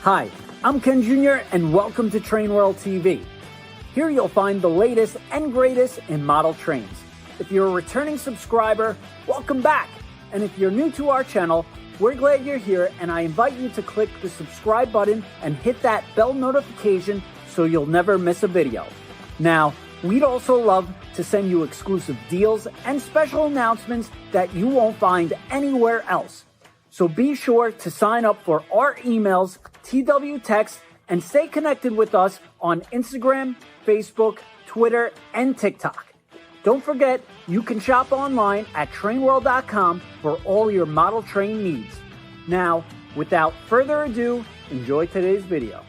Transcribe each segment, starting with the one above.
Hi, I'm Ken Jr. and welcome to TrainWorldTV. Here you'll find the latest and greatest in model trains. If you're a returning subscriber, welcome back. And if you're new to our channel, we're glad you're here, and I invite you to click the subscribe button and hit that bell notification so you'll never miss a video. Now, we'd also love to send you exclusive deals and special announcements that you won't find anywhere else. So be sure to sign up for our emails, TW Text, and stay connected with us on Instagram, Facebook, Twitter, and TikTok. Don't forget, you can shop online at trainworld.com for all your model train needs. Now, without further ado, enjoy today's video.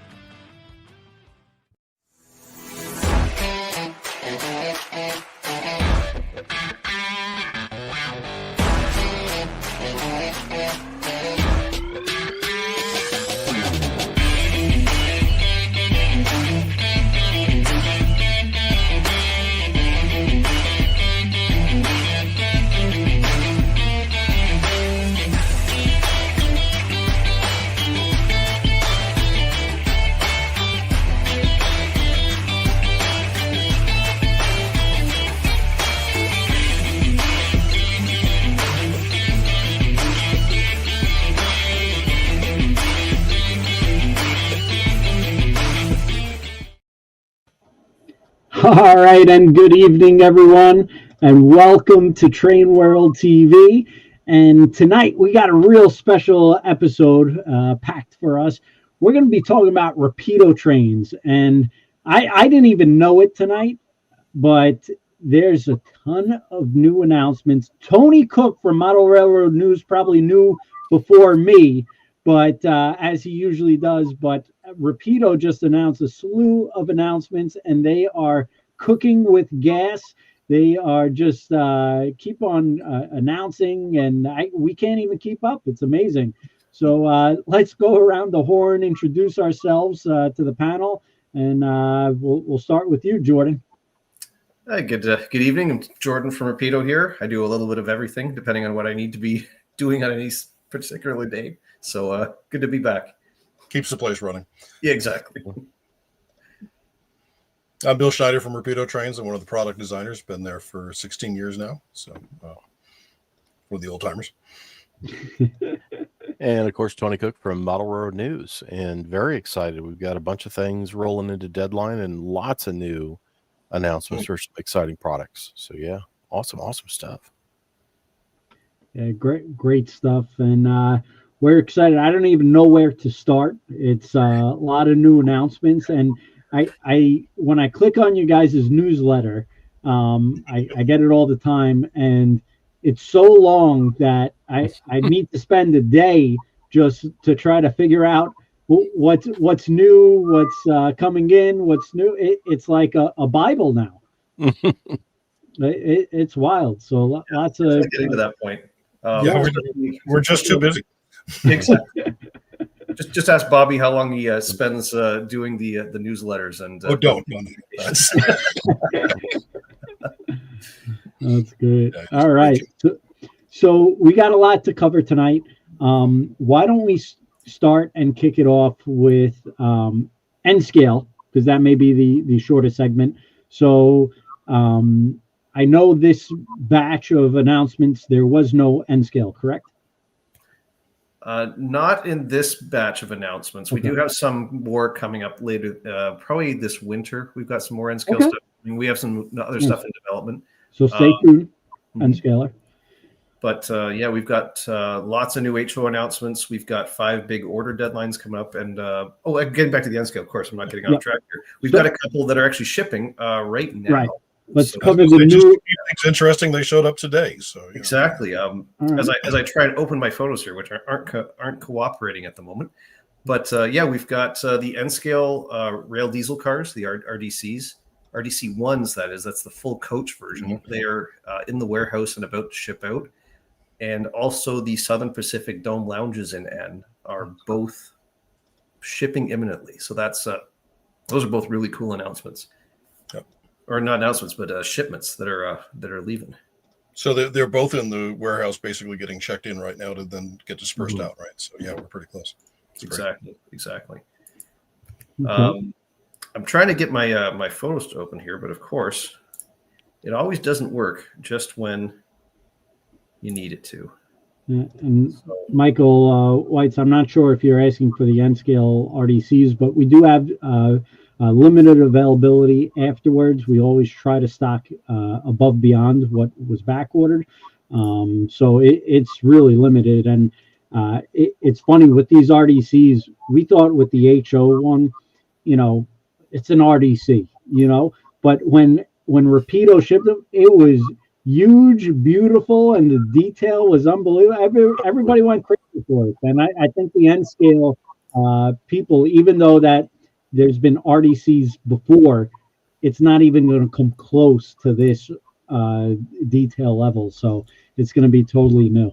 All right, and good evening, everyone, and welcome to TrainWorldTV. And tonight we got a real special episode packed for us. We're going to be talking about Rapido trains, and I didn't even know it tonight, but there's a ton of new announcements. Tony Cook from Model Railroad News probably knew before me, but as he usually does. But Rapido just announced a slew of announcements, and they are cooking with gas. They are just keep on announcing, and we can't even keep up. It's amazing. So let's go around the horn, introduce ourselves to the panel, and we'll start with you, Jordan. Good evening. I'm Jordan from Rapido here. I do a little bit of everything depending on what I need to be doing on any particular day. So good to be back. Keeps the place running. Yeah, exactly. I'm Bill Schneider from Rapido Trains. I'm one of the product designers. Been there for 16 years now. So one of the old timers. And of course, Tony Cook from Model Railroad News. And very excited. We've got a bunch of things rolling into deadline and lots of new announcements for some exciting products. So yeah, awesome stuff. Yeah, great stuff. And we're excited. I don't even know where to start. It's a lot of new announcements, and I when I click on you guys' newsletter, I get it all the time, and it's so long that I need to spend a day just to try to figure out what's new, what's coming in, what's new. It's like a Bible now. It's wild. So lots of getting to that point. We're just too busy. Exactly. just ask Bobby how long he spends doing the newsletters and. Don't. That's good. All right. So we got a lot to cover tonight. Why don't we start and kick it off with N scale, because that may be the shortest segment. So I know this batch of announcements, there was no N scale, correct? Not in this batch of announcements. Okay. We do have some more coming up later, probably this winter. We've got some more N-scale stuff. I mean, we have some other stuff in development. So stay tuned, N-scaler. But yeah, we've got lots of new HO announcements. We've got 5 big order deadlines coming up. And getting back to the N-scale, of course, I'm not getting off track here. We've got a couple that are actually shipping right now. Right. Let's cover the new. It's interesting. They showed up today. So exactly. As I try to open my photos here, which aren't cooperating at the moment, but yeah, we've got the N-scale rail diesel cars, the RDCs, RDC ones. That's the full coach version. Mm-hmm. They are in the warehouse and about to ship out, and also the Southern Pacific Dome lounges in N are both shipping imminently. So that's those are both really cool announcements. Yep. Or not announcements, but shipments that are leaving. So they're both in the warehouse, basically getting checked in right now to then get dispersed out, right? So yeah, we're pretty close. Exactly. Okay. I'm trying to get my my photos to open here, but of course, it always doesn't work just when you need it to. And Michael Whites, I'm not sure if you're asking for the N scale RDCs, but we do have limited availability afterwards. We always try to stock above beyond what was back ordered. So it's really limited. And it's funny with these RDCs, we thought with the HO one, it's an RDC, but when Rapido shipped them, it was huge, beautiful, and the detail was unbelievable. Everybody went crazy for it, and I think the N scale people, even though that there's been RDCs before, it's not even going to come close to this detail level. So it's going to be totally new.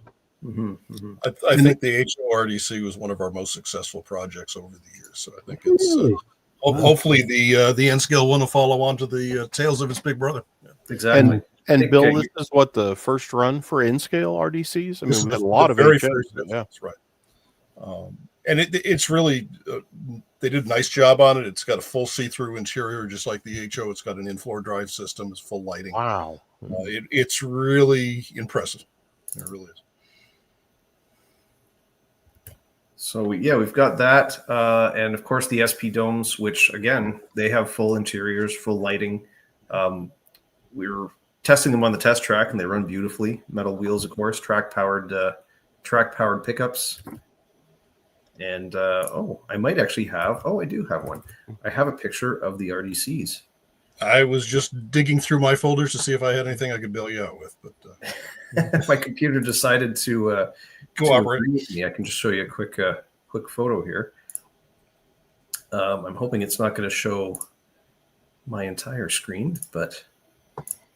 I think the HORDC was one of our most successful projects over the years. So I think it's Really? hopefully the N scale one will follow on to the tails of its big brother. Exactly. And Bill, this is what the first run for N scale RDCs. I mean, we've had a lot of very HOs, first. yeah. That's right. And it's really they did a nice job on it. It's got a full see-through interior, just like the HO. It's got an in-floor drive system. It's full lighting. Wow. It's really impressive. It really is. So we've got that, and of course the SP domes, which again they have full interiors, full lighting. We were testing them on the test track, and they run beautifully. Metal wheels, of course, track powered pickups. And I might actually have. Oh, I do have one. I have a picture of the RDCs. I was just digging through my folders to see if I had anything I could bail you out with, but if my computer decided to cooperate with me, I can just show you a quick photo here. I'm hoping it's not going to show my entire screen, but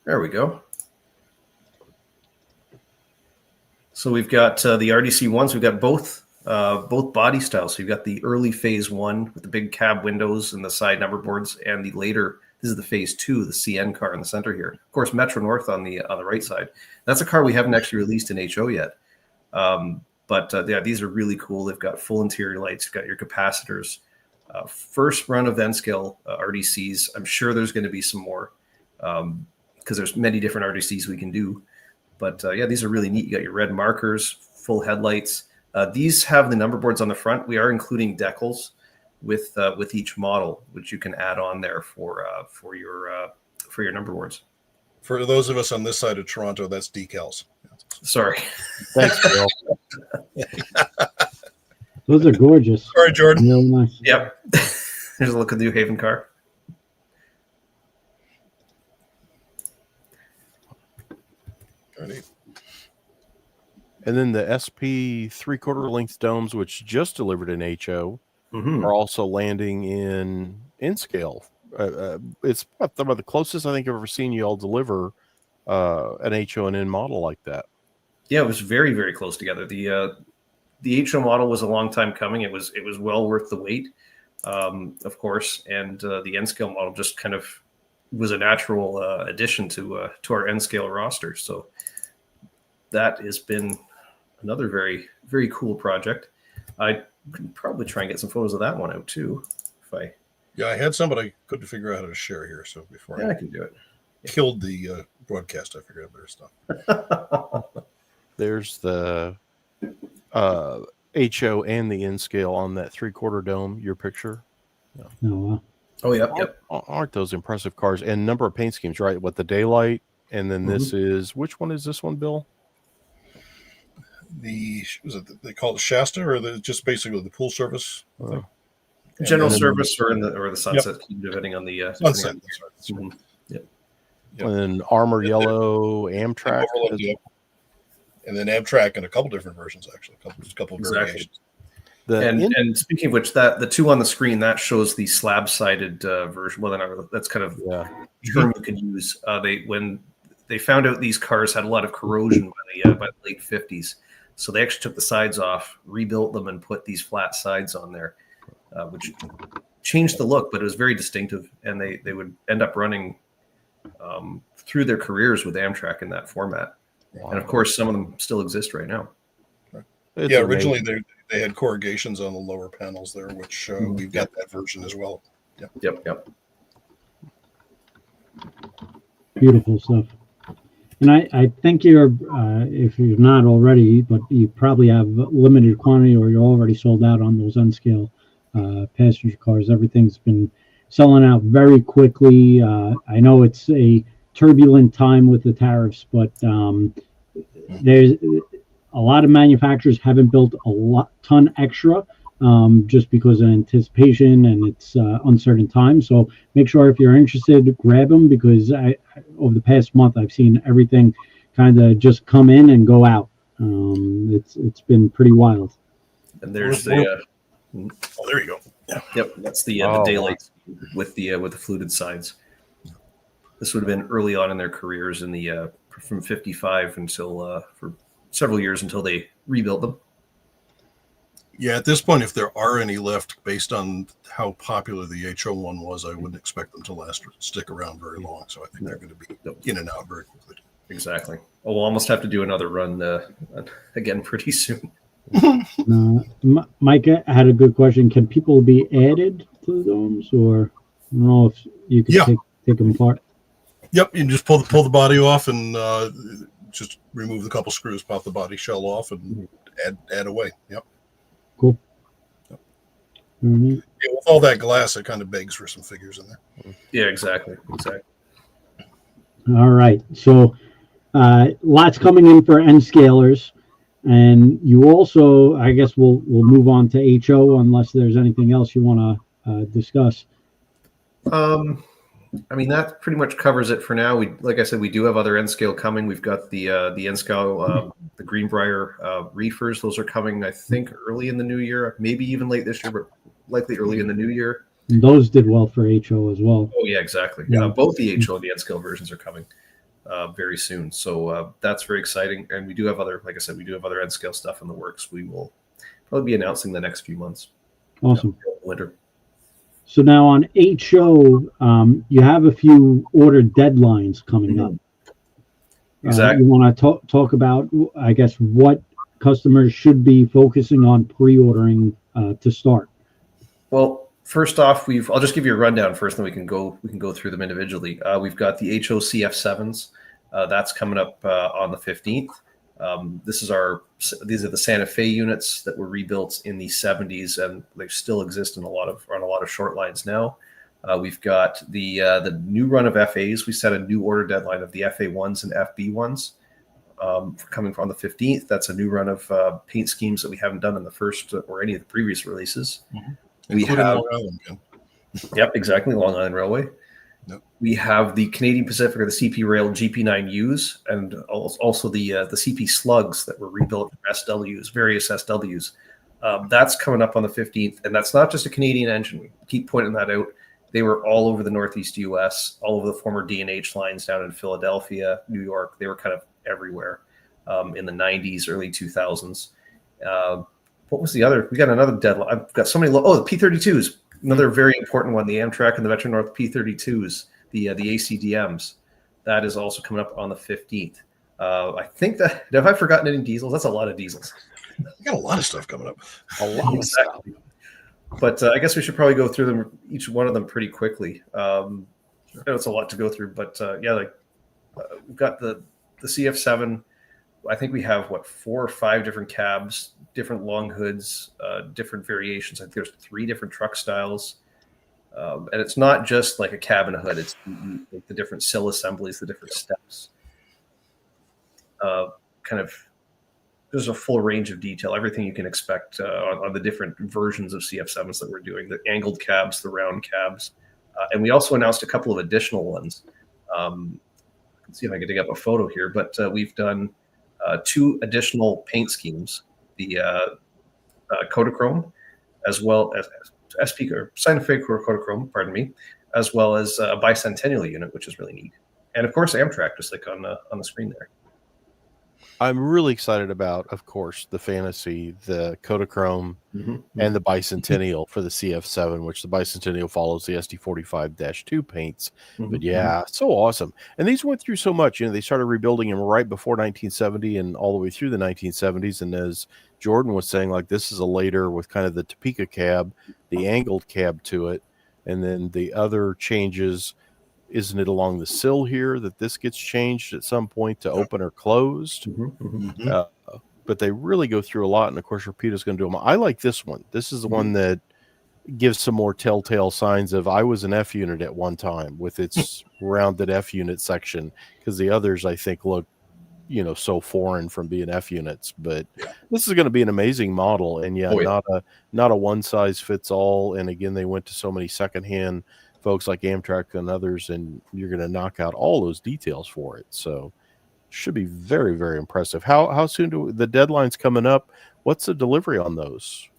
there we go. So we've got the RDC ones. We've got both body styles. So you've got the early phase one with the big cab windows and the side number boards, and the later. This is the phase two, the CN car in the center here. Of course, Metro North on the right side. That's a car we haven't actually released in HO yet. But these are really cool. They've got full interior lights. You've got your capacitors. First run of N scale RDCs. I'm sure there's going to be some more because there's many different RDCs we can do. But these are really neat. You got your red markers, full headlights. These have the number boards on the front. We are including decals with each model, which you can add on there for your number boards. For those of us on this side of Toronto, that's decals. Sorry. Thanks, Bill. Those are gorgeous. Sorry, Jordan. Real nice. Yep. There's a look at the New Haven car. And then the SP 3/4 length domes, which just delivered in HO, are also landing in scale. It's about the closest I think I've ever seen you all deliver an HO and N model like that. Yeah, it was very, very close together. The HO model was a long time coming. It was well worth the wait, of course, and the N scale model just kind of was a natural addition to our N scale roster. So that has been another very, very cool project. I could probably try and get some photos of that one out too. I had some, but I couldn't figure out how to share here. So before I can do it. Killed the broadcast, I figured out better stuff. There's the HO and the N scale on that 3/4 dome. Your picture. Oh, wow. Oh, yep. Aren't those impressive cars? And number of paint schemes, right? With the daylight, and then this is which one is this one, Bill? They call it Shasta, or just basically the pool service? General service or the sunset, depending on the sunset. Yep. And then armor yellow, Amtrak, and then Amtrak in a couple different versions, actually, a couple of variations. And speaking of which, the two on the screen that shows the slab-sided version. Well, that's kind of a term you can use. When they found out these cars had a lot of corrosion by the late 50s, so they actually took the sides off, rebuilt them, and put these flat sides on there, which changed the look, but it was very distinctive. And they would end up running through their careers with Amtrak in that format. Wow. And of course, some of them still exist right now. Yeah, originally they had corrugations on the lower panels there, which we've got that version as well. Yep. Beautiful stuff. And I think you're, if you're not already, but you probably have limited quantity or you're already sold out on those N-scale passenger cars. Everything's been selling out very quickly. I know it's a turbulent time with the tariffs, but there's a lot of manufacturers haven't built a ton extra just because of anticipation and it's uncertain time. So make sure if you're interested, grab them, because over the past month I've seen everything kind of just come in and go out. It's been pretty wild. And there's the oh, there you go. Yep, that's the daylight with the fluted sides. This would have been early on in their careers in the from 55 until for several years until they rebuilt them. Yeah, at this point, if there are any left, based on how popular the HO one was, I wouldn't expect them to stick around very long. So I think they're going to be in and out very quickly. Exactly. Oh, we'll almost have to do another run again pretty soon. Mike had a good question. Can people be added to the domes, or I don't know if you could take them apart? Yep, you can just pull the body off and just remove the couple screws, pop the body shell off, and add away. Yep. Cool. Yep. Mm-hmm. Yeah, with all that glass, it kind of begs for some figures in there. Yeah, exactly. All right. So lots coming in for N scalers. And you also, I guess we'll move on to HO unless there's anything else you want to discuss. I mean, that pretty much covers it for now. Like I said, we do have other N scale coming. We've got the N scale, the Greenbrier reefers. Those are coming, I think, early in the new year, maybe even late this year, but likely early in the new year. And those did well for HO as well. Oh yeah, exactly. Yeah. Both the HO and the N scale versions are coming very soon. So that's very exciting. And we do have other, like I said, we do have other N scale stuff in the works. We will probably be announcing the next few months. Awesome. Winter. So now on HO, you have a few order deadlines coming up. Exactly. You want to talk about, I guess, what customers should be focusing on pre-ordering to start? Well, first off, I'll just give you a rundown first, then we can go through them individually. We've got the HO CF7s. That's coming up on the 15th. These are the Santa Fe units that were rebuilt in the 70s, and they still exist on a lot of short lines now. We've got the new run of FAs. We set a new order deadline of the FA1s and FB1s coming from the 15th. That's a new run of paint schemes that we haven't done in the first or any of the previous releases. Mm-hmm. We have Long Island. Yep, exactly, Long Island Railway. Yep. We have the Canadian Pacific or the CP Rail GP9Us, and also the CP Slugs that were rebuilt from SWs, various SWs. That's coming up on the 15th, and that's not just a Canadian engine. We keep pointing that out. They were all over the Northeast U.S., all over the former D&H lines down in Philadelphia, New York. They were kind of everywhere in the 90s, early 2000s. What was the other? We got another deadline. I've got so many. The P32s. Another very important one, the Amtrak and the Metro North P32s, the ACDMs. That is also coming up on the 15th. I think that, have I forgotten any diesels? That's a lot of diesels. We got a lot of stuff coming up. A lot of stuff. But I guess we should probably go through them, each one of them, pretty quickly. I know it's a lot to go through, but we've got the CF7. I think we have 4 or 5 different cabs, different long hoods, different variations. I think there's 3 different truck styles, and it's not just like a cab and a hood. It's like the different sill assemblies, the different steps. There's a full range of detail, everything you can expect on the different versions of CF7s that we're doing, the angled cabs, the round cabs. And we also announced a couple of additional ones. Let's see if I can dig up a photo here, but we've done 2 additional paint schemes, the Kodachrome, as well as SP or Santa Fe Kodachrome, pardon me, as well as a bicentennial unit, which is really neat. And of course, Amtrak, just like on the screen there. I'm really excited about, of course, the Fantasy, the Kodachrome, and the Bicentennial for the CF7, which the Bicentennial follows the SD45-2 paints. But yeah, so awesome. And these went through so much. They started rebuilding them right before 1970 and all the way through the 1970s. And as Jordan was saying, like, this is a later with kind of the Topeka cab, the angled cab to it, and then the other changes. Isn't it along the sill here that this gets changed at some point to open or closed? But they really go through a lot. And of course, Rapido's going to do them. I like this one. This is the one that gives some more telltale signs of I was an F unit at one time with its rounded F unit section, because the others I think look, so foreign from being F units. But this is going to be an amazing model. And not a one size fits all. And again, they went to so many secondhand folks like Amtrak and others, and you're going to knock out all those details for it. So should be very, very impressive. How soon do the deadline's coming up? What's the delivery on those?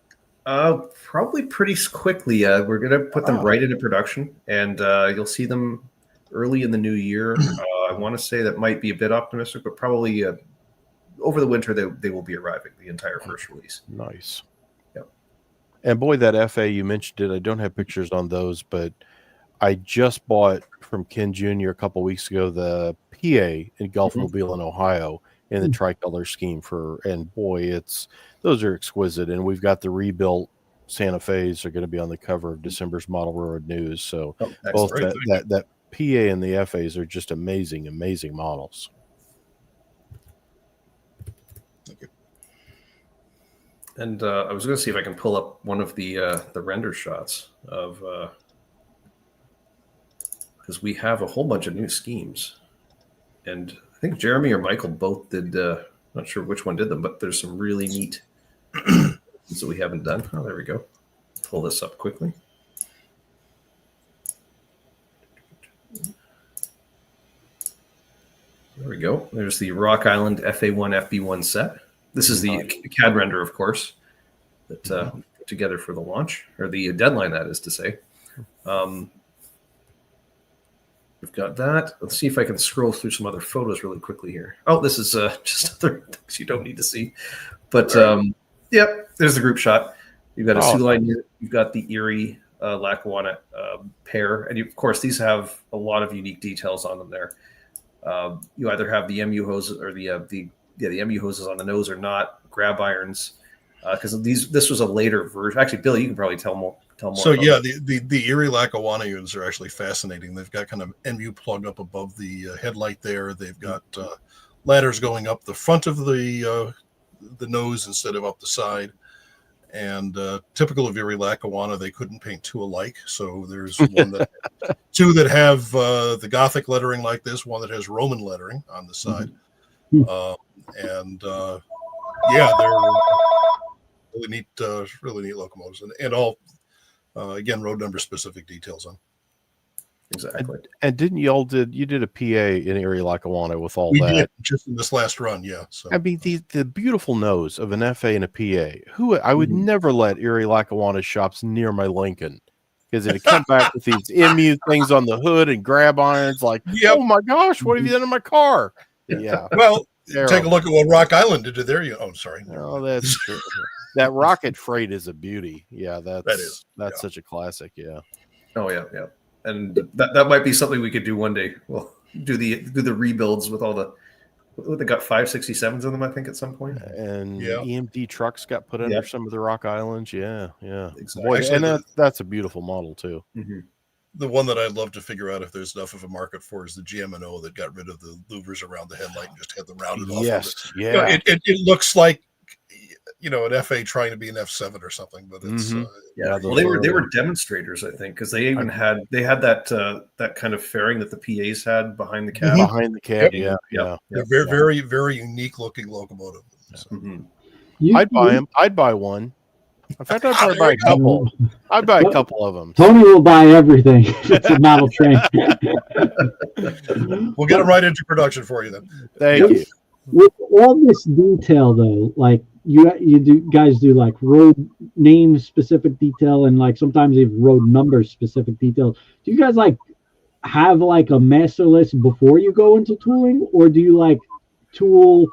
Probably pretty quickly. We're going to put them right into production, and you'll see them early in the new year. I want to say that might be a bit optimistic, but probably over the winter they will be arriving, the entire first release. Nice. Yep. And boy, that FA, you mentioned it. I don't have pictures on those, but I just bought from Ken Jr. a couple weeks ago the PA in Gulfmobile in Ohio in the tricolor scheme and boy, those are exquisite. And we've got the rebuilt Santa Fe's are going to be on the cover of December's Model Railroad News. So both that PA and the FAs are just amazing, amazing models. Thank you. And I was going to see if I can pull up one of the render shots of. Because we have a whole bunch of new schemes. And I think Jeremy or Michael both did, not sure which one did them, but there's some really neat things that we haven't done. Oh, there we go. Pull this up quickly. There we go. There's the Rock Island FA1 FB1 set. This is the CAD render, of course, that put together for the launch, or the deadline, that is to say. We've got that. Let's see if I can scroll through some other photos really quickly here. Oh, this is just other things you don't need to see. But there's the group shot. You've got a Sioux Line unit. You've got the Erie Lackawanna pair. And of course, these have a lot of unique details on them there. You either have the MU hoses or the MU hoses on the nose or not, grab irons. Because this was a later version. Actually, Billy, you can probably tell more. So yeah, the Erie Lackawanna units are actually fascinating. They've got kind of MU plug up above the headlight there. They've got ladders going up the front of the nose instead of up the side. And typical of Erie Lackawanna, they couldn't paint two alike. So there's two that have the Gothic lettering like this, one that has Roman lettering on the side. They're really neat locomotives, and all again road number specific details on. Exactly. And didn't you did a PA in Erie Lackawanna with all we that? Did just in this last run, yeah. So I mean the beautiful nose of an FA and a PA. Who I would never let Erie Lackawanna shops near my Lincoln, because it'd come back with these MU things on the hood and grab irons. Like, oh my gosh, what have you done in my car? Yeah. Well, take a look at what Rock Island did to their. Oh, sorry. Oh, that's true. That rocket freight is a beauty. Yeah, that's such a classic. Yeah. Oh yeah. And that might be something we could do one day. We'll do the rebuilds with all they got 567s in them, I think, at some point. And EMD trucks got put under some of the Rock Islands. Yeah. Exactly. Boy, and that's a beautiful model too. The one that I'd love to figure out if there's enough of a market for is the GM&O that got rid of the louvers around the headlight and just had them rounded off. Yes, yeah. It looks like an FA trying to be an F7 or something, but it's well, they were demonstrators, I think, because they even had that kind of fairing that the PAs had behind the cab. Behind the cab, They're very, very, very unique looking locomotive. So. I'd buy them. I'd buy one. In fact, I'd probably buy a couple. I'd buy a couple of them. Tony will buy everything. It's a model train. We'll get them right into production for you then. Thank you. With all this detail, though, like you guys do like road name specific detail and like sometimes even road number specific detail. Do you guys like have like a master list before you go into tooling, or do you like tool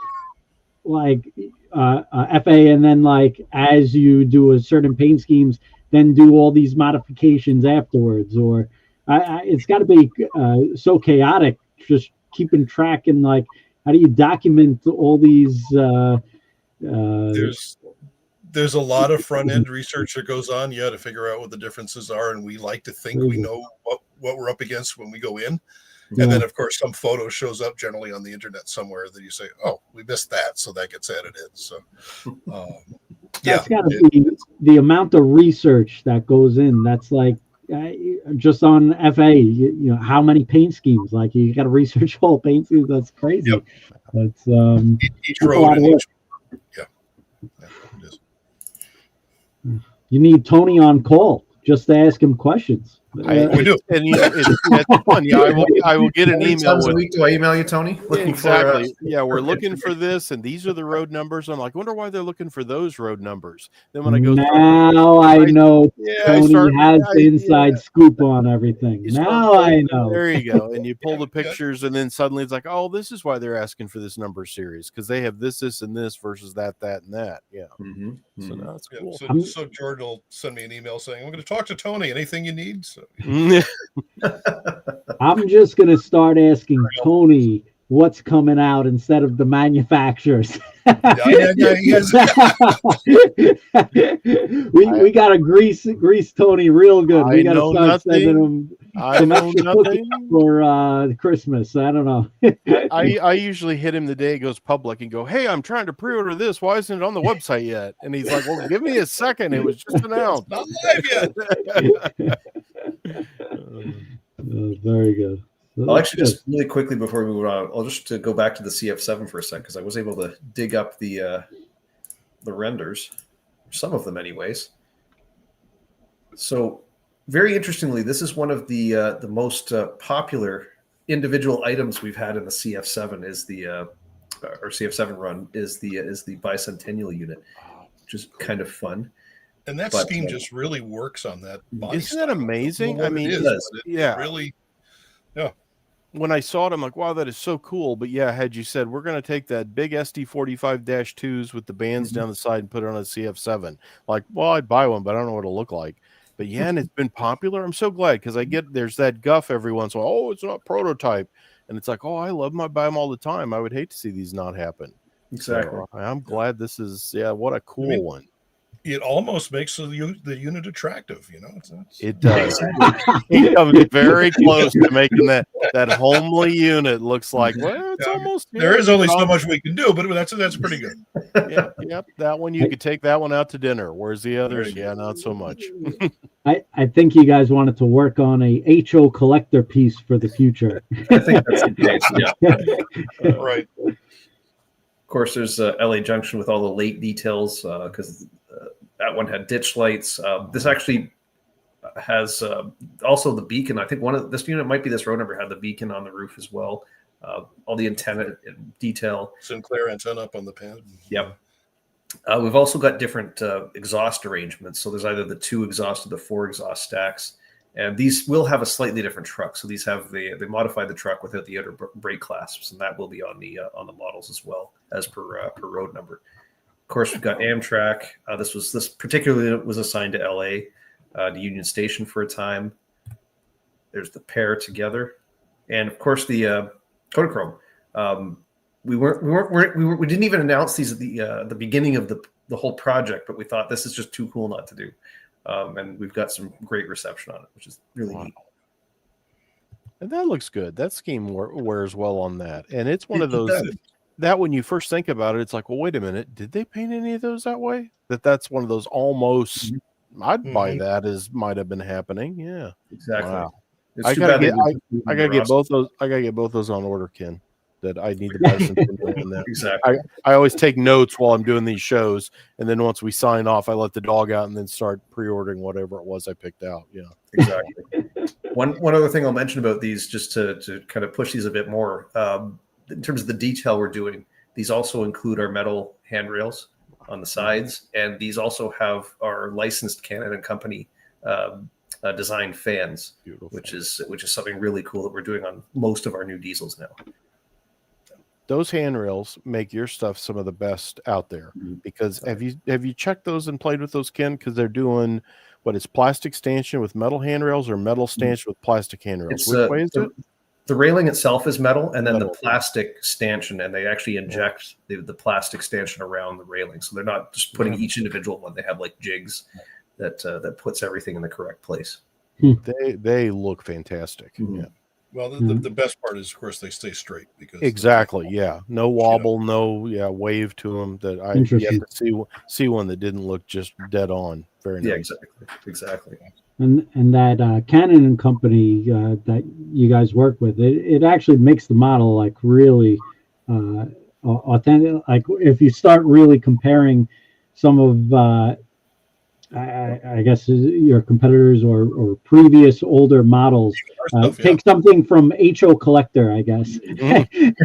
like FA, and then like as you do a certain paint schemes, then do all these modifications afterwards, or it's got to be so chaotic just keeping track, and like how do you document all these there's a lot of front end research that goes on, to figure out what the differences are, and we like to think we know what we're up against when we go in. And then, of course, some photo shows up generally on the internet somewhere that you say, "Oh, we missed that," so that gets edited. So, that's got to be the amount of research that goes in. That's like just on FA, you know, how many paint schemes? Like you got to research all paint schemes. That's crazy. Yep. That's each road and each. Yeah, it is. You need Tony on call just to ask him questions. We do. And you know, it's fun. Yeah, I will get an email. Times a week do I email you, Tony? Exactly. Yeah, we're looking for this, and these are the road numbers. I'm like, I wonder why they're looking for those road numbers. Then when I go, I know Tony has the inside scoop on everything. Now I know. There you go. And you pull the pictures, and then suddenly it's like, oh, this is why they're asking for this number series, because they have this, and this versus that, and that. Yeah. Mm-hmm. So now it's cool. So George will send me an email saying, "I'm going to talk to Tony. Anything you need." So. I'm just going to start asking Tony what's coming out instead of the manufacturers. We got to grease Tony real good. We got to start sending him some extra cookies for Christmas. I don't know. I usually hit him the day it goes public and go, "Hey, I'm trying to pre-order this. Why isn't it on the website yet?" And he's like, "Well, give me a second. It was just announced. It's not live yet." Very good. I'll actually just really quickly before we move on, I'll just to go back to the CF7 for a second, because I was able to dig up the renders, some of them anyways. So very interestingly, this is one of the most popular individual items we've had in the CF7 is the or CF7 run is the bicentennial unit, which is kind of fun. And that scheme just really works on that body. Isn't that amazing? I mean, yeah, really, yeah. When I saw it, I'm like, wow, that is so cool. But yeah, had you said we're going to take that big SD45-2s with the bands down the side and put it on a CF7, like, well, I'd buy one, but I don't know what it'll look like. But yeah, and it's been popular. I'm so glad, because there's that guff every once in a while. Oh, it's not prototype. And it's like, oh, I buy them all the time. I would hate to see these not happen. Exactly. So I'm glad this is, what a cool one. It almost makes the unit attractive, you know. It does. It comes very close to making that homely unit looks like. Well, it's almost. There is only so much we can do, but that's pretty good. Yep. That one you could take that one out to dinner. Whereas the others, not so much. I think you guys wanted to work on a HO collector piece for the future. I think that's the case. Yeah. Right. Of course, there's LA Junction with all the late details because. That one had ditch lights. This actually has also the beacon. I think this unit might be this road number had the beacon on the roof as well. All the antenna detail. Sinclair antenna up on the pan. Yep. We've also got different exhaust arrangements. So there's either the 2 exhaust or the 4 exhaust stacks, and these will have a slightly different truck. So these have they modified the truck without the outer brake clasps, and that will be on the models as well as per road number. Of course, we've got Amtrak. This particularly was assigned to LA, to Union Station for a time. There's the pair together, and of course the Kodachrome. We didn't even announce these at the beginning of the whole project, but we thought this is just too cool not to do, and we've got some great reception on it, which is really neat. And that looks good. That scheme wears well on that, and it's one of those. That when you first think about it, it's like, well, wait a minute, did they paint any of those that way? That's one of those almost. I'd buy that as might have been happening. Yeah, exactly. Wow. I gotta get both those. I gotta get both those on order, Ken. That I need to buy something on that. Exactly. I always take notes while I'm doing these shows, and then once we sign off, I let the dog out and then start pre-ordering whatever it was I picked out. Yeah, exactly. One other thing I'll mention about these, just to kind of push these a bit more. In terms of the detail we're doing, these also include our metal handrails on the sides, and these also have our licensed Canada company designed fans, which is something really cool that we're doing on most of our new diesels now. those handrails make your stuff some of the best out there. Because have you checked those and played with those, Ken? Because they're doing what is plastic stanchion with metal handrails or metal stanchion with plastic handrails. Which way is it? The railing itself is metal, and then Metal. the plastic stanchion, and they actually inject the plastic stanchion around the railing, so they're not just putting each individual one. They have like jigs that puts everything in the correct place. They look fantastic. Yeah. Well, the best part is, of course, they stay straight because Exactly. Yeah. No wobble. No. wave to them. That I yet to see one that didn't look just dead on. Very nice. Yeah. Exactly. And that Canon and company that you guys work with, it actually makes the model like really authentic. Like if you start really comparing some of I guess your competitors or previous older models, take something from HO Collector, I guess,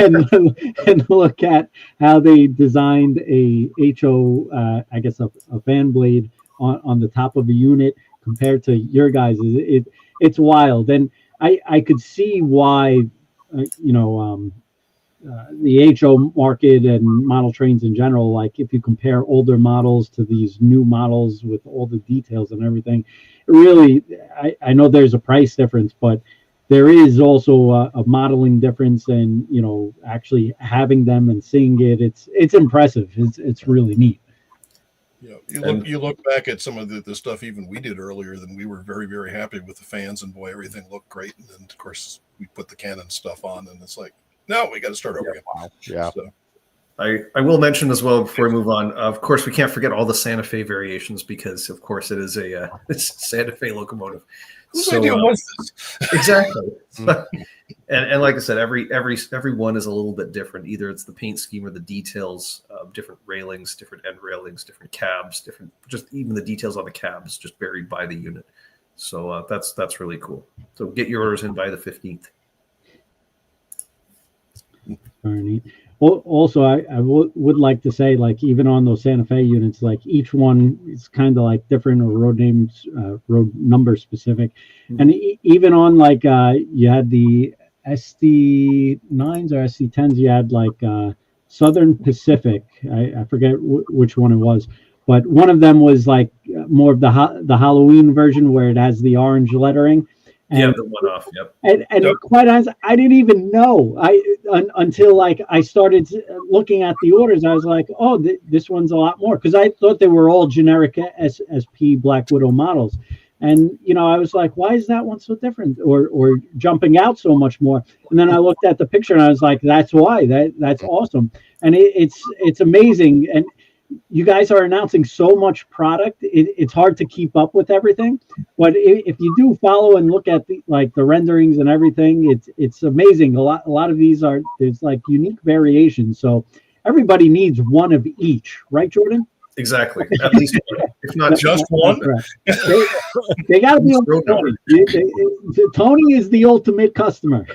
and look at how they designed a HO, I guess a fan blade on the top of a unit compared to your guys. It's wild, and I could see why the HO market and model trains in general, like if you compare older models to these new models with all the details and everything, really, I know there's a price difference, but there is also a modeling difference, and actually having them and seeing it, it's impressive. It's really neat. You look back at some of the stuff even we did earlier, then we were very, very happy with the fans, and boy, everything looked great. And then of course we put the Canon stuff on, and it's like, no, we got to start over again. Wow. Yeah. So, I will mention as well before we move on. Of course, we can't forget all the Santa Fe variations because, of course, it is it's Santa Fe locomotive. Whose idea was this? Exactly. and like I said, every one is a little bit different. Either it's the paint scheme or the details, different railings, different end railings, different cabs, just even the details on the cabs just varied by the unit. So that's really cool. So get your orders in by the 15th. Very neat. Well, also, I would like to say, like, even on those Santa Fe units, like each one is kind of like different or road names, road number specific. And even on like you had the SD9s or SD10s, you had like Southern Pacific. I forget which one it was, but one of them was like more of the Halloween version where it has the orange lettering. And, the one off. Yep. And quite honestly, I didn't even know until like I started looking at the orders. I was like, oh, this one's a lot more, because I thought they were all generic SP Black Widow models. And I was like, why is that one so different or jumping out so much more? And then I looked at the picture and I was like, that's why. That's awesome. And it's amazing. And you guys are announcing so much product. It's hard to keep up with everything, but if you do follow and look at the renderings and everything, it's amazing. A lot of these there's like unique variations. So everybody needs one of each, right, Jordan? Exactly. At least one, if not just one. They got to be on Tony is the ultimate customer.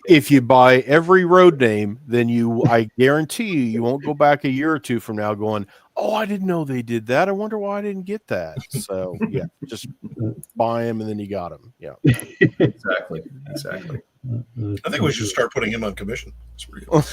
If you buy every road name, then I guarantee you won't go back a year or two from now going, oh, I didn't know they did that. I wonder why I didn't get that. So yeah, just buy them and then you got them. Yeah. Exactly. I think we should start putting him on commission. It's real.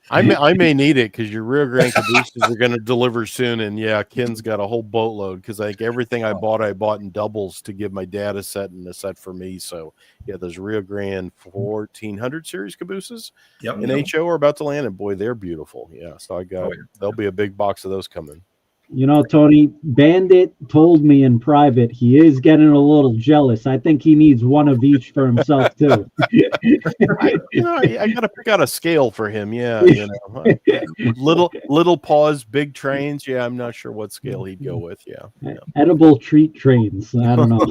I may need it because your Rio Grande cabooses are going to deliver soon, and yeah, Ken's got a whole boatload because I think everything I bought in doubles to give my dad a set and a set for me. So yeah, those Rio Grande 1400 series cabooses in HO are about to land, and boy, they're beautiful. Yeah, so there'll be a big box of those coming. Tony, Bandit told me in private he is getting a little jealous. I think he needs one of each for himself too. I got to pick out a scale for him. Yeah, little paws, big trains. Yeah, I'm not sure what scale he'd go with. Yeah. Edible treat trains. I don't know.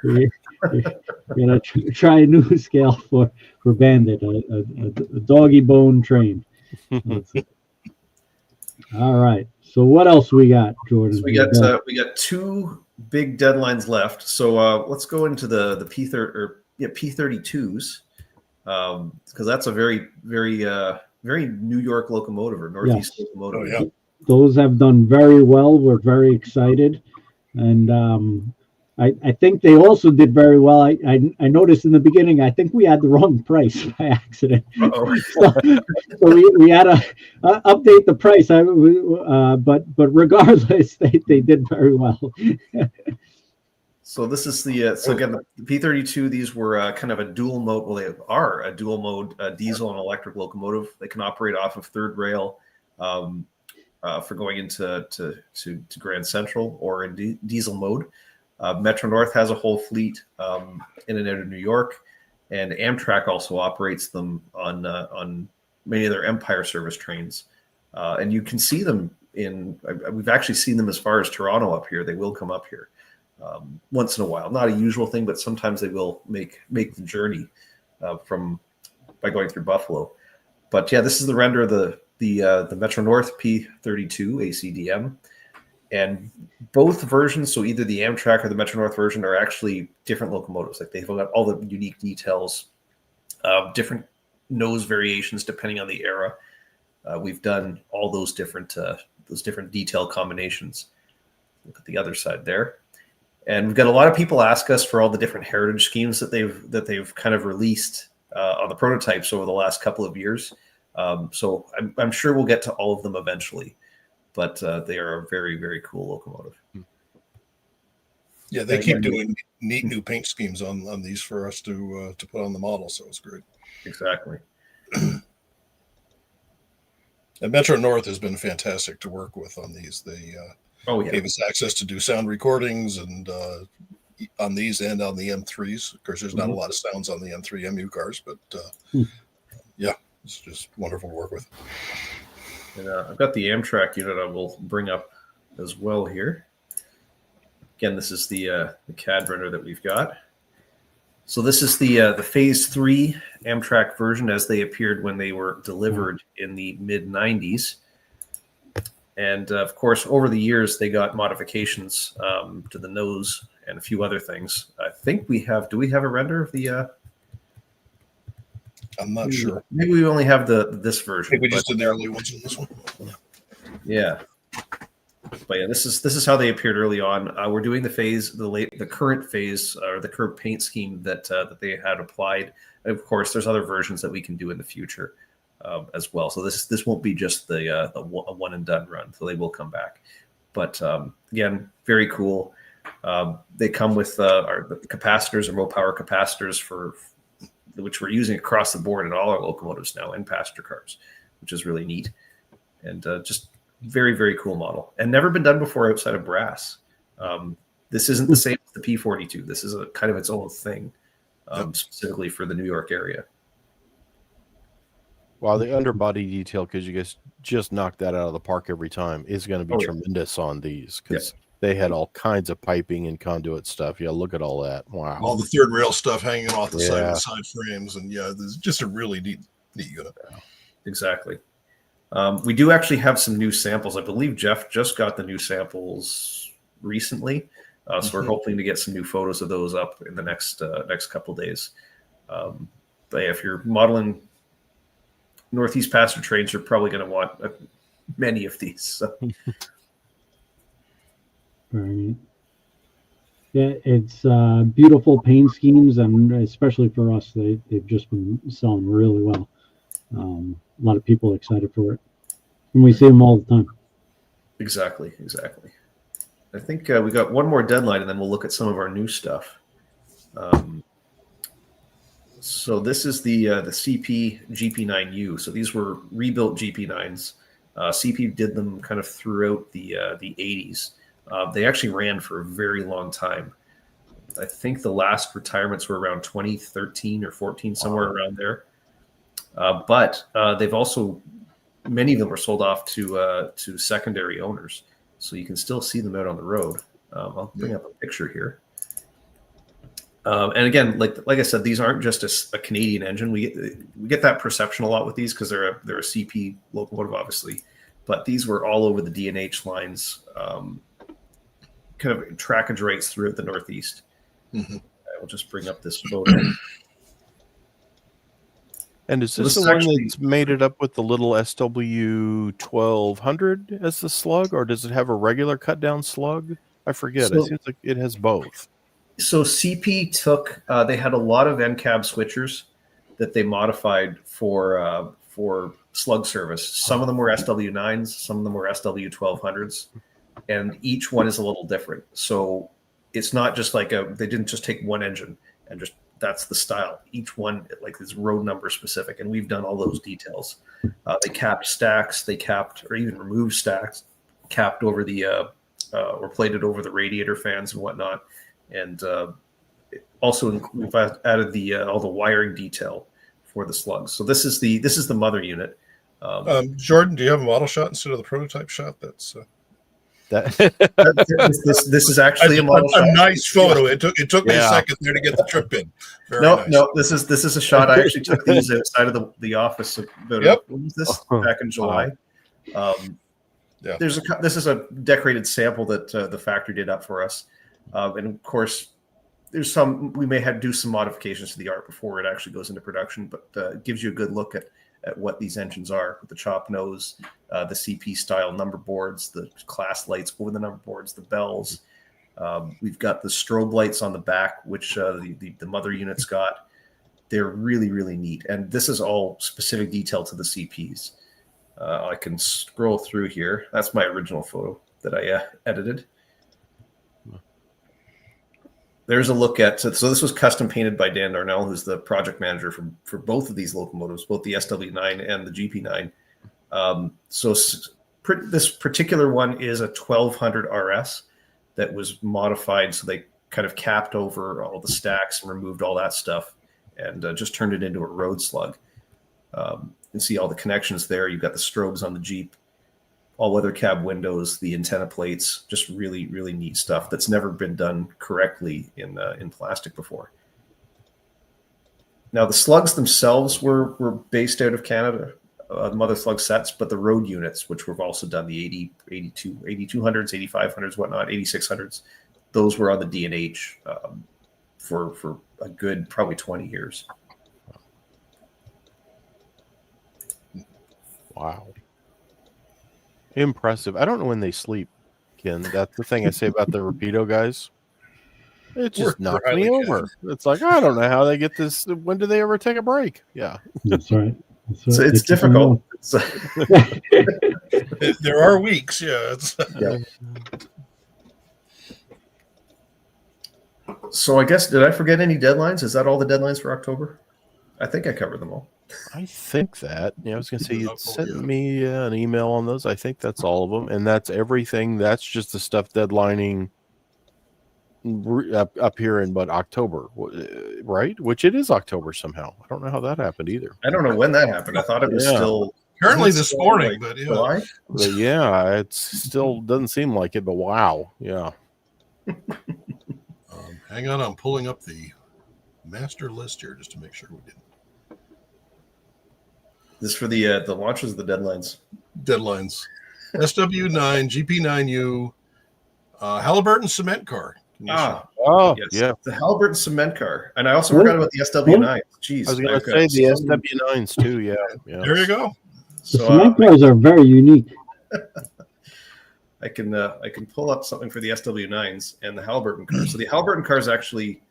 We're gonna try a new scale for Bandit, a doggy bone train. All right. So what else we got, Jordan? So we got two big deadlines left. So let's go into the P32s because that's a very very very New York locomotive or Northeast locomotive. Oh, yeah. Those have done very well. We're very excited, and I think they also did very well. I noticed in the beginning, I think we had the wrong price by accident. So we had to update the price. But regardless, they did very well. So this is the so again the P32. These were kind of a dual mode. Well, they are a dual mode diesel and electric locomotive. They can operate off of third rail for going into to Grand Central or in diesel mode. Metro North has a whole fleet in and out of New York, and Amtrak also operates them on many of their Empire service trains. And you can see them we've actually seen them as far as Toronto up here. They will come up here once in a while. Not a usual thing, but sometimes they will make the journey by going through Buffalo. But yeah, this is the render of the Metro North P32 ACDM. And both versions, so either the Amtrak or the Metro North version, are actually different locomotives. Like they've got all the unique details, different nose variations depending on the era. We've done all those different detail combinations. Look at the other side there, and we've got a lot of people ask us for all the different heritage schemes that they've kind of released on the prototypes over the last couple of years. So I'm sure we'll get to all of them eventually. But they are a very, very cool locomotive. Yeah, they keep doing neat new paint schemes on these for us to put on the model, so it's great. Exactly. And Metro North has been fantastic to work with on these. They gave us access to do sound recordings and on these and on the M3s. Of course, there's not a lot of sounds on the M3 MU cars, but yeah, it's just wonderful to work with. And I've got the Amtrak unit I will bring up as well here. Again, this is the CAD render that we've got. So this is the Phase 3 Amtrak version as they appeared when they were delivered in the mid-90s. And, of course, over the years, they got modifications to the nose and a few other things. I think we have – do we have a render of the I'm not sure. Maybe we only have this version. I think we just did the early ones in this one. Yeah. But yeah, this is how they appeared early on. We're doing the current phase or the current paint scheme that they had applied. And of course, there's other versions that we can do in the future as well. So this won't be just a one and done run. So they will come back. But again, very cool. They come with the capacitors and low power capacitors which we're using across the board in all our locomotives now and passenger cars, which is really neat. And just very, very cool model. And never been done before outside of brass. This isn't the same as the P42. This is a kind of its own thing, specifically for the New York area. Wow, the underbody detail, because you guys just knocked that out of the park every time, is going to be tremendous on these, because they had all kinds of piping and conduit stuff. Yeah, look at all that. Wow. All the third rail stuff hanging off the side of the side frames. And yeah, this is just a really neat unit. Exactly. We do actually have some new samples. I believe Jeff just got the new samples recently. So we're hoping to get some new photos of those up in the next couple of days. But yeah, if you're modeling Northeast passenger trains, you're probably going to want many of these. So. Very neat. Yeah, it's beautiful paint schemes, and especially for us, they've just been selling really well. A lot of people are excited for it, and we see them all the time. Exactly. I think we got one more deadline, and then we'll look at some of our new stuff. So this is the CP GP9U. So these were rebuilt GP9s. CP did them kind of throughout the 80s. They actually ran for a very long time. I think the last retirements were around 2013 or 14, somewhere around there. But they've also, many of them were sold off to secondary owners. So you can still see them out on the road. I'll bring up a picture here. And again, like I said, these aren't just a Canadian engine. We get that perception a lot with these because they're a CP locomotive, obviously. But these were all over the D&H lines, kind of trackage rates throughout the Northeast. I will just bring up this photo. And is this the one that's made it up with the little SW 1200 as the slug, or does it have a regular cut down slug? I forget. It seems like it has both. So CP took they had a lot of NCAB switchers that they modified for slug service. Some of them were SW9s, some of them were SW1200s, and each one is a little different. So it's not just like they didn't just take one engine and just that's the style. Each one like is road number specific, and we've done all those details. They capped stacks, they capped or even removed stacks, capped over the or plated over the radiator fans and whatnot. And also we've added the all the wiring detail for the slugs. So this is the mother unit. Jordan, do you have a model shot instead of the prototype shot? That's this is actually a model shot. A nice photo. It took me a second there to get the trip in. No, this is a shot. I actually took these outside of the office about when was this? Back in July. This is a decorated sample that the factory did up for us. And of course, there's we may do some modifications to the art before it actually goes into production, but it gives you a good look at what these engines are with the chop nose, the CP style number boards, the class lights over the number boards, the bells. We've got the strobe lights on the back, which the mother unit's got. They're really, really neat. And this is all specific detail to the CPs. I can scroll through here. That's my original photo that I edited. There's a look at, so this was custom painted by Dan Darnell, who's the project manager for both of these locomotives, both the SW9 and the GP9. This particular one is a 1200 RS that was modified. So they kind of capped over all the stacks and removed all that stuff and just turned it into a road slug. You can see all the connections there. You've got the strobes on the Jeep, all-weather cab windows, the antenna plates, just really, really neat stuff that's never been done correctly in plastic before. Now, the slugs themselves were based out of Canada, the mother slug sets, but the road units, which we've also done, the 8200s, 8500s, whatnot, 8600s, those were on the D&H for a good probably 20 years. Wow. Impressive. I don't know when they sleep, Ken. That's the thing I say about the Rapido guys. It just knocks me over. It's like, I don't know how they get this. When do they ever take a break? Yeah. That's right. So it's difficult. There are weeks, yeah. So I guess, did I forget any deadlines? Is that all the deadlines for October? I think I covered them all. I think that. I was going to say you sent me an email on those. I think that's all of them, and that's everything. That's just the stuff deadlining up here in October, right? Which it is October somehow. I don't know how that happened either. I don't know when that happened. I thought it was still apparently this morning, like but yeah. July? But yeah, it still doesn't seem like it. But wow, yeah. Hang on, I'm pulling up the master list here just to make sure we didn't. This for the launches of the deadlines. Deadlines. SW9, GP9U, Halliburton cement car. Oh, yes. Yeah. The Halliburton cement car. And I also forgot about the SW9. Jeez. I was going to say the SW9s too. Yeah. There you go. The cement cars are very unique. I can pull up something for the SW9s and the Halliburton car. So the Halliburton car is actually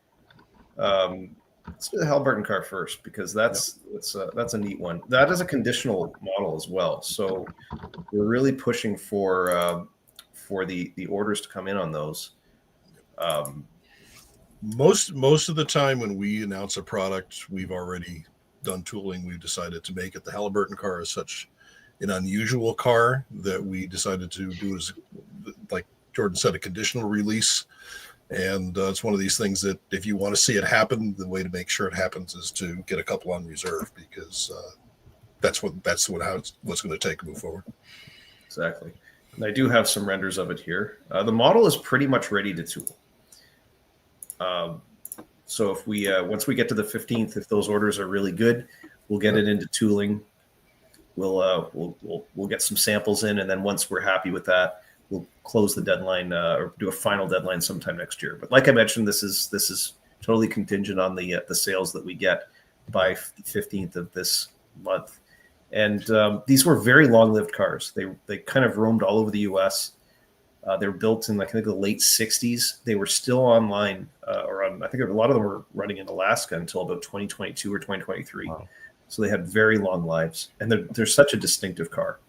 let's do the Halliburton car first because that's a neat one. That is a conditional model as well. So we're really pushing for the orders to come in on those. Most of the time when we announce a product, we've already done tooling. We've decided to make it. The Halliburton car is such an unusual car that we decided to do, as like Jordan said, a conditional release. And it's one of these things that if you want to see it happen, the way to make sure it happens is to get a couple on reserve because that's what's going to take to move forward. Exactly. And I do have some renders of it here. The model is pretty much ready to tool. So if we once we get to the 15th, if those orders are really good, we'll get it into tooling. We'll get some samples in, and then once we're happy with that, we'll close the deadline or do a final deadline sometime next year. But like I mentioned, this is totally contingent on the sales that we get by the 15th of this month. And these were very long-lived cars. They kind of roamed all over the U.S. They were built in, I think, the late 60s. They were still online, I think a lot of them were running in Alaska until about 2022 or 2023. Wow. So they had very long lives, and they're such a distinctive car.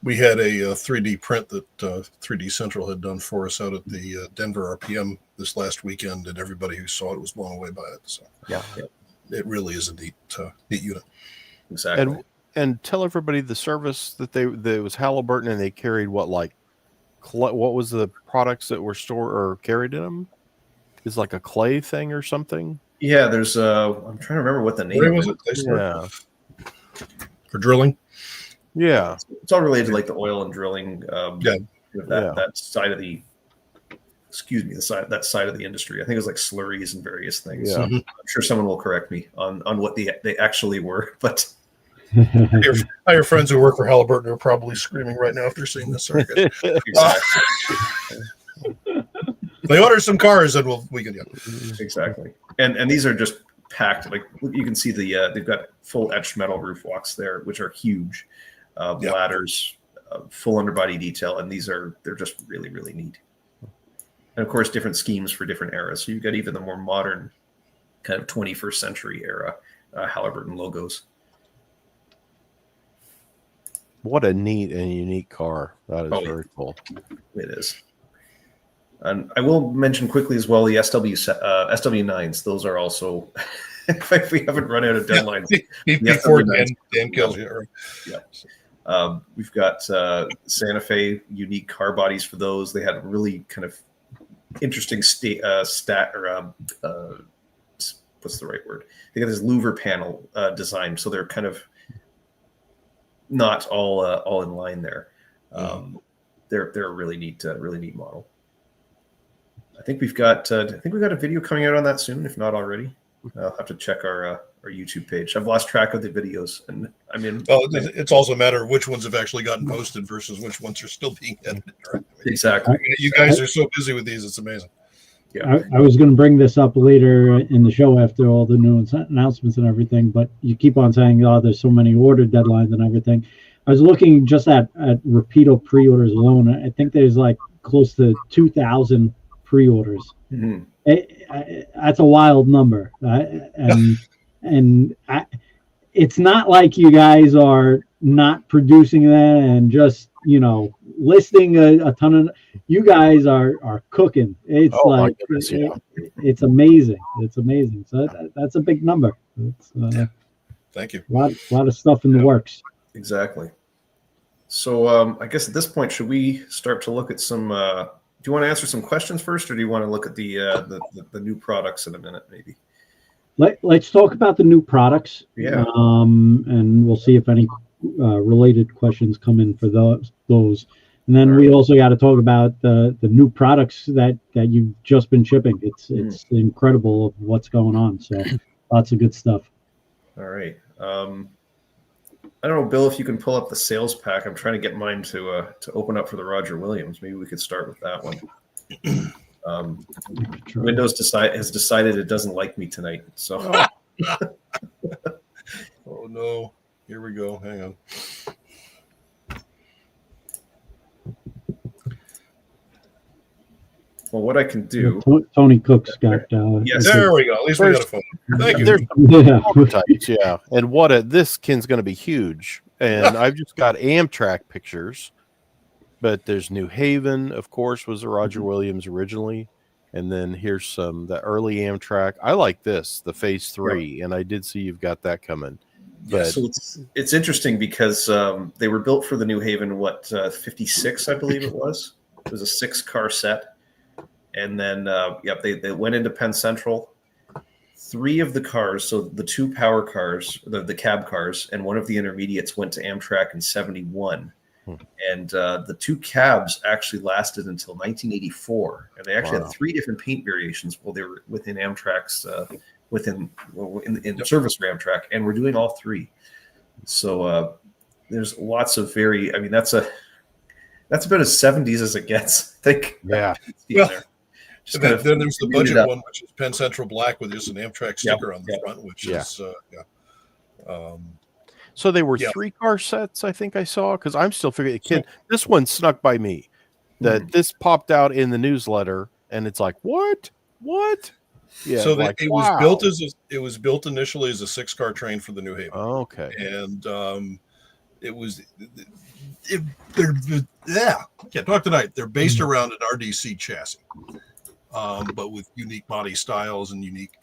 We had a 3D print that 3D Central had done for us out at the Denver RPM this last weekend, and everybody who saw it was blown away by it. So it really is a neat unit. Exactly. And tell everybody the service that there was Halliburton, and they carried what was the products that were stored or carried in them? Is like a clay thing or something? Yeah, there's I'm trying to remember what the name was. Yeah. For drilling. Yeah, it's all related to like the oil and drilling. That side of the, that side of the industry. I think it was like slurries and various things. Yeah. I'm sure someone will correct me on what they actually were, but. Your friends who work for Halliburton are probably screaming right now if they're seeing this circuit. They order some cars, and we can. Exactly, and these are just packed. Like you can see they've got full etched metal roof walks there, which are huge. Ladders, full underbody detail, and they're just really, really neat. And of course, different schemes for different eras. So you've got even the more modern, kind of 21st century era Halliburton logos. What a neat and unique car. That is very cool. It is. And I will mention quickly as well the SW9s. Those are also, if we haven't run out of deadlines. Before Dan kills you. Yeah. We've got Santa Fe unique car bodies for those. They had really kind of interesting what's the right word? They got this louver panel design, so they're kind of not all in line there. They're a really neat model. I think we've got a video coming out on that soon, if not already. I'll have to check our YouTube page. I've lost track of the videos, and I mean, it's also a matter of which ones have actually gotten posted versus which ones are still being edited. Right? Exactly. You guys are so busy with these; it's amazing. Yeah. I was going to bring this up later in the show after all the new announcements and everything, but you keep on saying, "Oh, there's so many order deadlines and everything." I was looking just at Rapido pre-orders alone. I think there's like close to 2,000 pre-orders. Mm-hmm. That's a wild number, and it's not like you guys are not producing that and just listing a ton of. You guys are cooking. It's it's amazing. It's amazing. So that's a big number. Thank you. A lot of stuff in the works. Exactly. So I guess at this point, should we start to look at some? Do you want to answer some questions first, or do you want to look at the new products in a minute, maybe? Let's talk about the new products. Yeah. And we'll see if any related questions come in for those. And then we also got to talk about the new products that you've just been shipping. It's incredible of what's going on. So lots of good stuff. All right. I don't know, Bill, if you can pull up the sales pack. I'm trying to get mine to open up for the Roger Williams. Maybe we could start with that one. Windows has decided it doesn't like me tonight. So. Oh no! Here we go. Hang on. Well, what I can do. Tony Cook's got. Yes, there we go. At least we got a phone. Thank you. Yeah, and this kin's going to be huge. And I've just got Amtrak pictures, but there's New Haven, of course, was the Roger Williams originally, and then here's the early Amtrak. I like this, the Phase 3, and I did see you've got that coming. But so it's interesting because they were built for the New Haven 56, I believe it was. It was a 6-car set. And then, they went into Penn Central. 3 of the cars, so the 2 power cars, the cab cars, and one of the intermediates went to Amtrak in 71. And the 2 cabs actually lasted until 1984. And they actually had 3 different paint variations while they were within Amtrak's, in service for Amtrak. And we're doing all 3. So there's lots of that's about as 70s as it gets, I think. Yeah. Then there's the budget one, which is Penn Central black with just an Amtrak sticker on the front, which is so they were 3-car sets, I think I saw, because I'm still figuring this one snuck by me. that this popped out in the newsletter, and it's like, what? Yeah. So like, it wow. was built initially as a 6-car train for the New Haven. Okay. And can't talk tonight. They're based around an RDC chassis, but with unique body styles and unique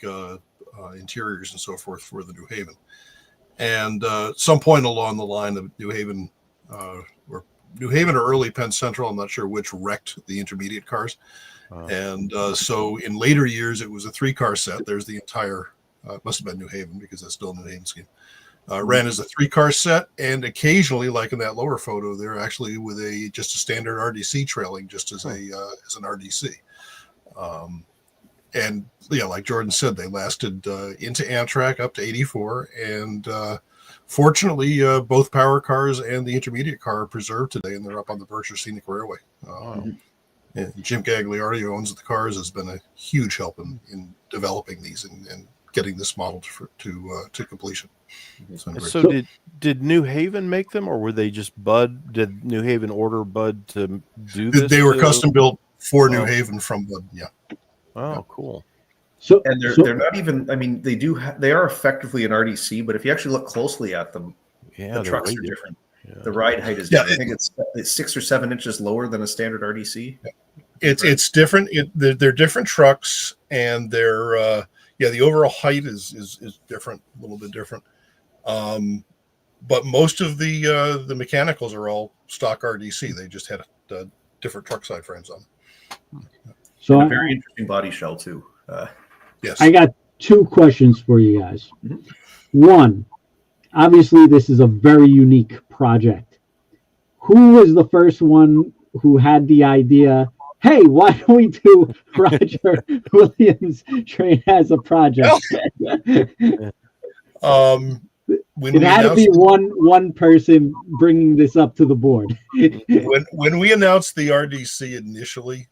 interiors and so forth for the New Haven. And some point along the line of New Haven or early Penn Central, I'm not sure which, wrecked the intermediate cars. And so in later years, it was a 3-car set. There's the entire, it must have been New Haven because that's still a New Haven scheme. Ran as a 3-car set, and occasionally, like in that lower photo, they're actually with just a standard RDC trailing, just as an RDC. And yeah, like Jordan said, they lasted into Amtrak up to '84, and fortunately, both power cars and the intermediate car are preserved today, and they're up on the Berkshire Scenic Railway. And Jim Gagliardi, who owns the cars, has been a huge help in developing these and getting this model to completion. So did New Haven make them, or were they just Bud? Did New Haven order Bud to do this? They were custom built for New Haven from Bud. Yeah. Oh, cool. So they're not even. I mean, they are effectively an RDC, but if you actually look closely at them, the trucks are different. Yeah. The ride height is different. I think it's 6 or 7 inches lower than a standard RDC. It's different. They're different trucks, and they're the overall height is different, a little bit different. But most of the mechanicals are all stock RDC. They just had different truck side frames on them. So and a very interesting body shell too. Yes. I got 2 questions for you guys. One, obviously this is a very unique project. Who was the first one who had the idea, hey, why don't we do Roger Williams train as a project? It had to be one person bringing this up to the board. when we announced the RDC initially,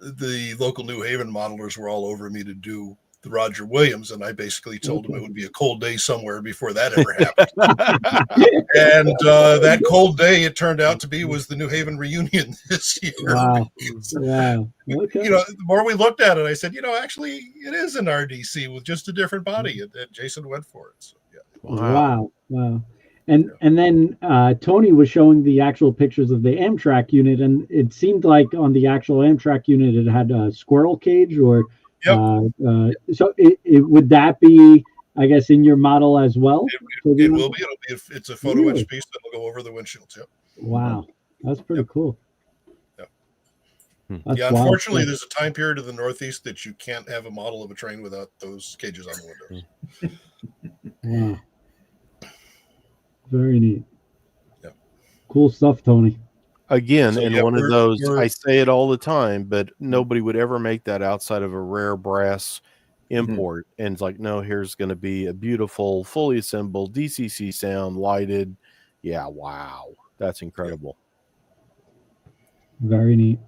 the local New Haven modelers were all over me to do the Roger Williams, and I basically told them it would be a cold day somewhere before that ever happened. And that cold day, it turned out to be, was the New Haven reunion this year. Wow. Okay. The more we looked at it, I said, actually, it is an RDC with just a different body, and Jason went for it. So, yeah. Wow. And then Tony was showing the actual pictures of the Amtrak unit, and it seemed like on the actual Amtrak unit it had a squirrel cage, or so it would that be, I guess, in your model as well? It will be. It's a photo etch piece that will go over the windshield. Yep. Wow, that's pretty cool. Yeah, unfortunately, there's a time period in the Northeast that you can't have a model of a train without those cages on the windows. Wow. Very neat. Yeah. Cool stuff, Tony. Again, one of those, I say it all the time, but nobody would ever make that outside of a rare brass import. And it's like, no, here's going to be a beautiful, fully assembled DCC sound, lighted. Yeah, wow. That's incredible. Very neat.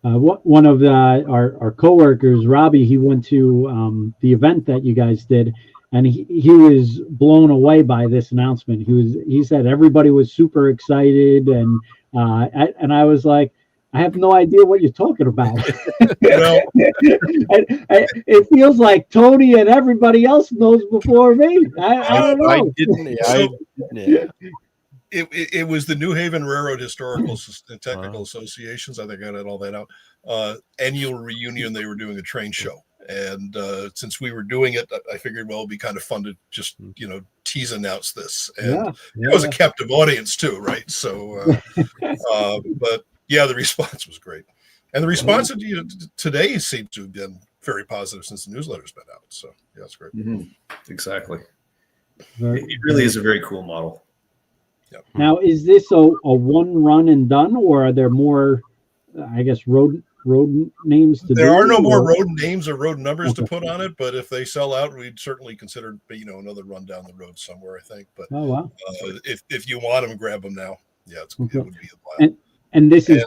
One of our coworkers, Robbie, he went to the event that you guys did, and he was blown away by this announcement. He said everybody was super excited, and I was like, I have no idea what you're talking about. It feels like Tony and everybody else knows before me. I don't know. It was the New Haven Railroad Historical and Technical Associations. I think I got all that out. Annual reunion. They were doing a train show. And since we were doing it, I figured, well, it'd be kind of fun to just, tease announce this. And it was a captive audience too, right? So, but yeah, the response was great. And the response today seems to have been very positive since the newsletter's been out. So yeah, it's great. Exactly. It really is a very cool model. Yep. Now, is this a one run and done, or are there more, I guess, road names to there are no more road names or road numbers to put on it, but if they sell out, we'd certainly consider another run down the road somewhere, I think. But if you want them, grab them now. Yeah, it would be a while. And this is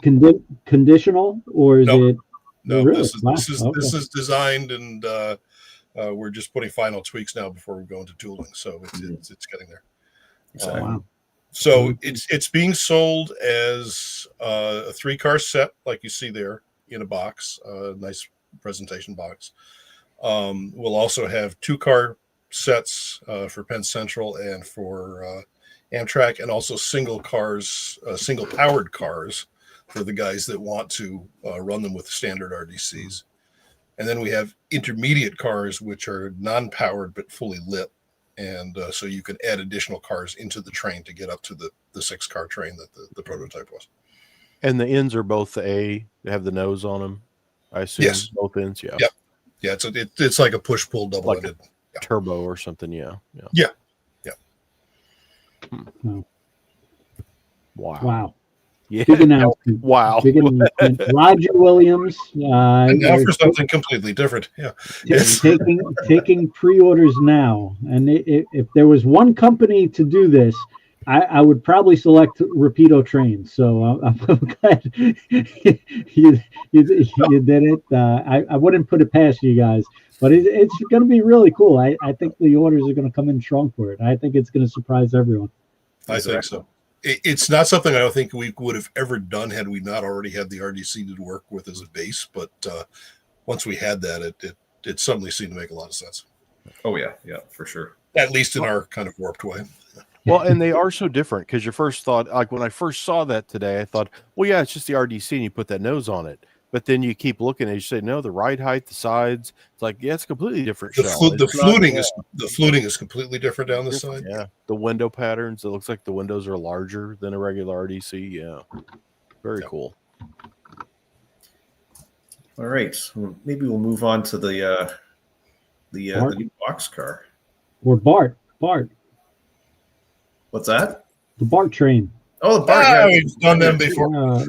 conditional, or is it? No, really? This is designed, and we're just putting final tweaks now before we go into tooling. So it's getting there. Exactly. So it's being sold as a 3-car set, like you see there in a box, a nice presentation box. We'll also have 2-car sets for Penn Central and for Amtrak, and also single powered cars for the guys that want to run them with standard RDCs. And then we have intermediate cars, which are non-powered but fully lit. And so you can add additional cars into the train to get up to the 6-car train that the prototype was. And the ends are both the A. They have the nose on them, I assume. Yes. Both ends, yeah. Yep. Yeah, it's like a push-pull double-ended. Like turbo or something, yeah. Yeah. Wow. Yeah. Big announcement. Wow. Big announcement. Roger Williams. And now for something completely different. Yeah. Taking pre-orders now. And if there was one company to do this, I would probably select Rapido Trains. So I'm glad you did it. I wouldn't put it past you guys, but it's going to be really cool. I think the orders are going to come in strong for it. I think it's going to surprise everyone. I think so. It's not something I don't think we would have ever done had we not already had the RDC to work with as a base. But once we had that, it suddenly seemed to make a lot of sense. Oh, yeah, for sure. At least in our kind of warped way. Well, and they are so different, because your first thought, like when I first saw that today, I thought, well, yeah, it's just the RDC and you put that nose on it. But then you keep looking and you say, no, the ride height, the sides, it's like, yeah, it's a completely different shell. The fluting is completely different down the side. Yeah. The window patterns, it looks like the windows are larger than a regular RDC. Yeah. Very cool. All right. Well, maybe we'll move on to the new boxcar. Or Bart. What's that? The BART train. Oh, the BART. We've done them before. No,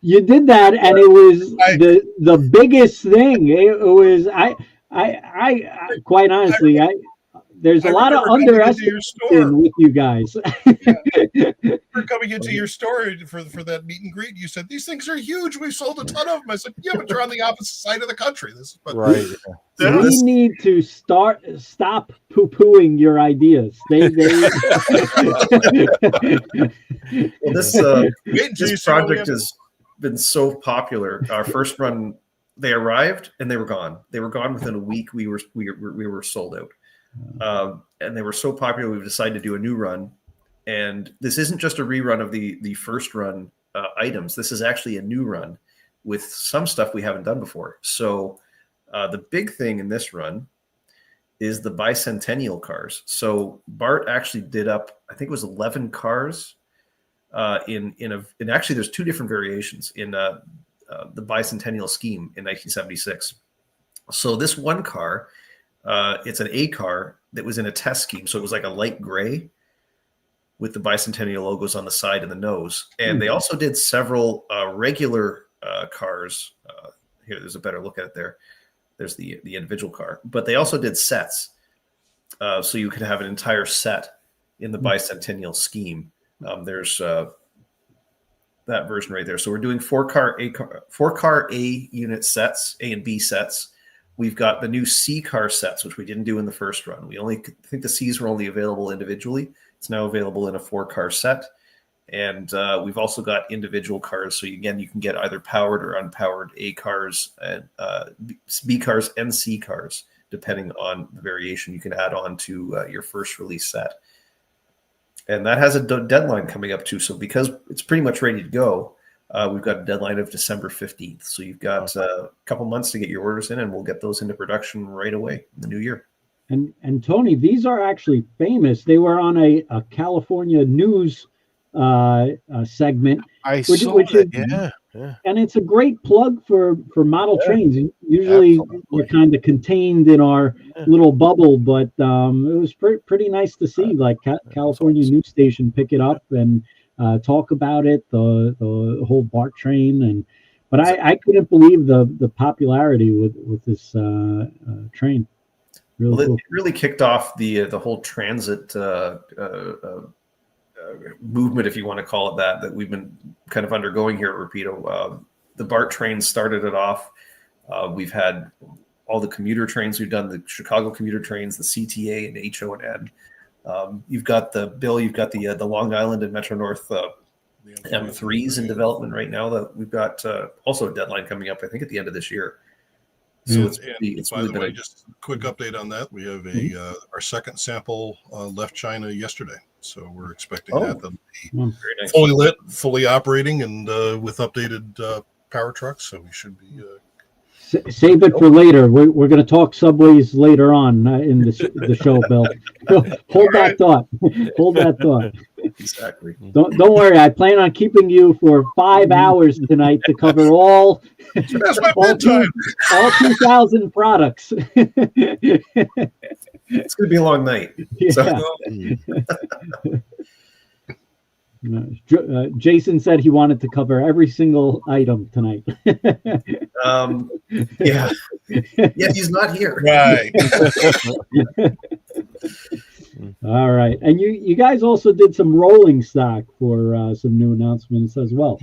you did that, and it was the biggest thing. It was I quite honestly, there's a lot of underestimation with you guys. We're coming into your store for that meet and greet. You said these things are huge. We've sold a ton of them. I said, yeah, but you're on the opposite side of the country. Right. We need to stop poo-pooing your ideas. Well, this project has been so popular. Our first run, they arrived and they were gone. They were gone within a week. We were sold out. And they were so popular, we've decided to do a new run. And this isn't just a rerun of the first run items. This is actually a new run with some stuff we haven't done before. So the big thing in this run is the bicentennial cars. So Bart actually did up, I think it was 11 cars in actually there's 2 different variations in the bicentennial scheme in 1976. So this one car, it's an A car that was in a test scheme. So it was like a light gray with the bicentennial logos on the side and the nose. And they also did several regular cars. Here, there's a better look at it there. There's the individual car. But they also did sets. So you could have an entire set in the bicentennial scheme. There's that version right there. So we're doing 4-car A unit sets, A and B sets. We've got the new C car sets, which we didn't do in the first run. We only think the C's were only available individually. It's now available in a 4-car set. And we've also got individual cars. So again, you can get either powered or unpowered A cars, and B cars and C cars, depending on the variation you can add on to your first release set. And that has a deadline coming up too. So because it's pretty much ready to go, we've got a deadline of December 15th. So you've got a couple months to get your orders in, and we'll get those into production right away in the new year. And Tony, these are actually famous. They were on a California news segment. I saw that. Yeah. And it's a great plug for model trains. Usually we're kind of contained in our little bubble, but it was pretty nice to see like California news station pick it up and talk about it, the whole BART train. But I couldn't believe the popularity with this train. Really cool. It really kicked off the whole transit movement, if you want to call it that we've been kind of undergoing here at Rapido. The BART train started it off. We've had all the commuter trains. We've done the Chicago commuter trains, the CTA and HO&N. You've got the Long Island and Metro North M3s in development right now that we've got also a deadline coming up, I think, at the end of this year. So it's by really the way, been just a quick update on that. We have our second sample left China yesterday, so we're expecting that to be very nice. fully lit, fully operating, and with updated power trucks. So we should be. Save it for later. We're going to talk subways later on in the show, Bill. Hold that thought. Hold that thought. Exactly. Don't worry. I plan on keeping you for 5 hours tonight to cover all 2,000 products. It's going to be a long night. Yeah. So. Jason said he wanted to cover every single item tonight. Yeah, he's not here. Right. All right, and you guys also did some rolling stock for some new announcements as well.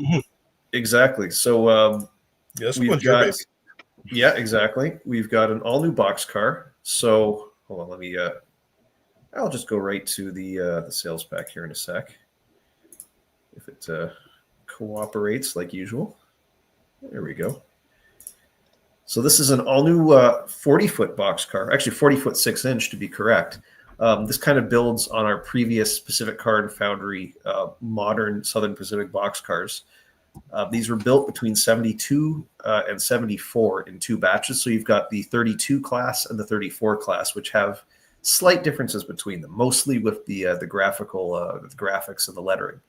Exactly. So yes, we've got. Yeah, exactly. We've got an all new boxcar. So hold on, let me. I'll just go right to the sales pack here in a sec. If it cooperates like usual. There we go. So this is an all-new 40-foot boxcar, actually 40-foot 6-inch to be correct. This kind of builds on our previous Pacific Car and Foundry modern Southern Pacific boxcars. These were built between 72 and 74 in 2 batches. So you've got the 32 class and the 34 class, which have slight differences between them, mostly with the graphics and the lettering.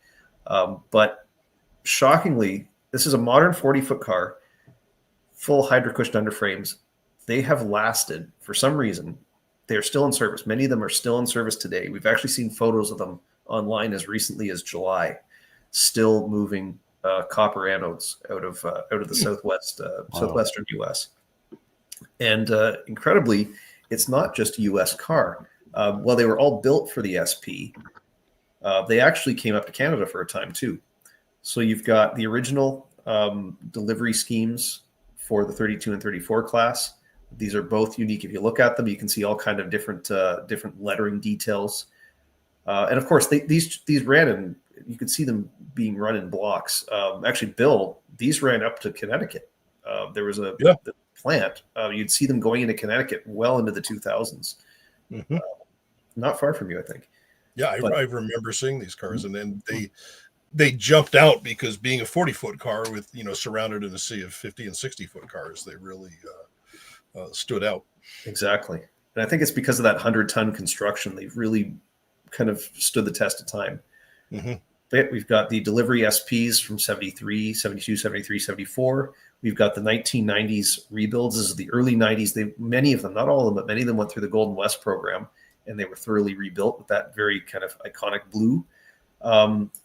But shockingly, this is a modern 40-foot car, full hydro-cushioned underframes. They have lasted, for some reason, they're still in service. Many of them are still in service today. We've actually seen photos of them online as recently as July, still moving copper anodes out of the southwestern U.S. And incredibly, it's not just a U.S. car. Well, they were all built for the SP. They actually came up to Canada for a time too. So you've got the original delivery schemes for the 32 and 34 class. These are both unique. If you look at them, you can see all kind of different lettering details. And of course, these ran in. You could see them being run in blocks. Actually, Bill, these ran up to Connecticut. There was a plant. You'd see them going into Connecticut well into the 2000s. Mm-hmm. Not far from you, I think. Yeah, I remember seeing these cars, and then they jumped out because being a 40-foot car with surrounded in a sea of 50 and 60-foot cars, they really stood out. Exactly, and I think it's because of that 100-ton construction. They've really kind of stood the test of time. Mm-hmm. But we've got the delivery SPs from 73, 72, 73, 74. We've got the 1990s rebuilds. This is the early 90s. Many of them, not all of them, but many of them went through the Golden West program, and they were thoroughly rebuilt with that very kind of iconic blue.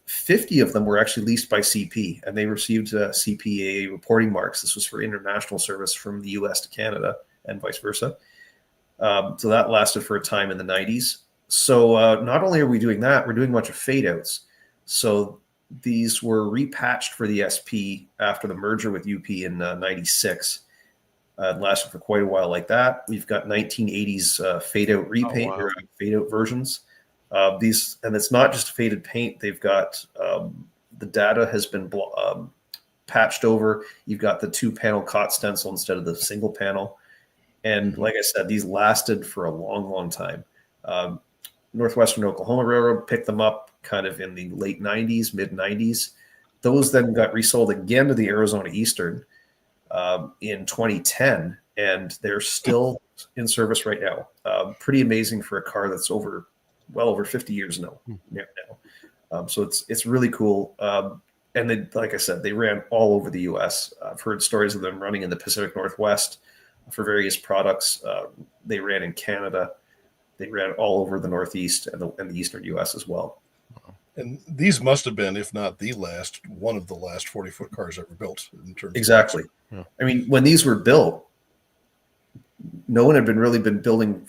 50 of them were actually leased by CP, and they received CPA reporting marks. This was for international service from the US to Canada and vice versa. So that lasted for a time in the 90s. So not only are we doing that, we're doing a bunch of fade outs. So these were repatched for the SP after the merger with UP in 96. Lasted for quite a while like that. We've got 1980s fade out repaint or fade out versions. These, and it's not just faded paint. They've got the data has been patched over. You've got the 2-panel cot stencil instead of the single panel. And like I said, these lasted for a long, long time. Northwestern Oklahoma Railroad picked them up kind of in the late 90s, mid 90s. Those then got resold again to the Arizona Eastern in 2010, and they're still in service right now. Pretty amazing for a car that's well over 50 years now. So it's really cool. And they, like I said, they ran all over the U.S. I've heard stories of them running in the Pacific Northwest for various products. They ran in Canada. They ran all over the Northeast and the Eastern U.S. as well. And these must have been, if not one of the last 40-foot cars ever built. In terms exactly. Of I mean, when these were built, no one had really been building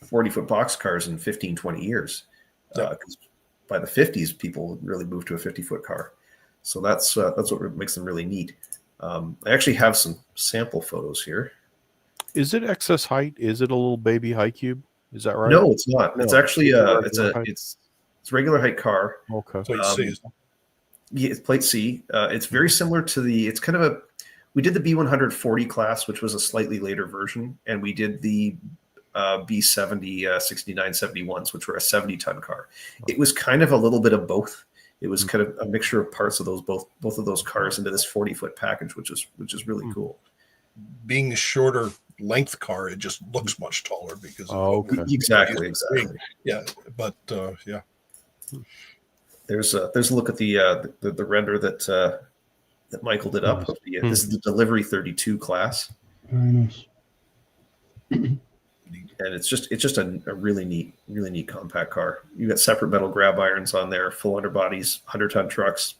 40-foot box cars in 15, 20 years. Because by the 50s, people really moved to a 50-foot car. So that's what makes them really neat. I actually have some sample photos here. Is it excess height? Is it a little baby high cube? Is that right? No, it's not. It's No, actually regular height. it's a regular height car. Okay. So you see, Yeah, it's plate C. It's very similar to it's kind of we did the B140 class, which was a slightly later version, and we did the B70 6971s, which were a 70-ton car. It was kind of a little bit of both. It was kind of a mixture of parts of those both of those cars into this 40-foot package, which is really cool. being a shorter length car, it just looks much taller because okay. Exactly. Yeah, but yeah. There's a look at the render that Michael did up. This is the delivery 32 class. Very nice. And it's just a really neat compact car. You got separate metal grab irons on there, full underbodies, 100-ton trucks,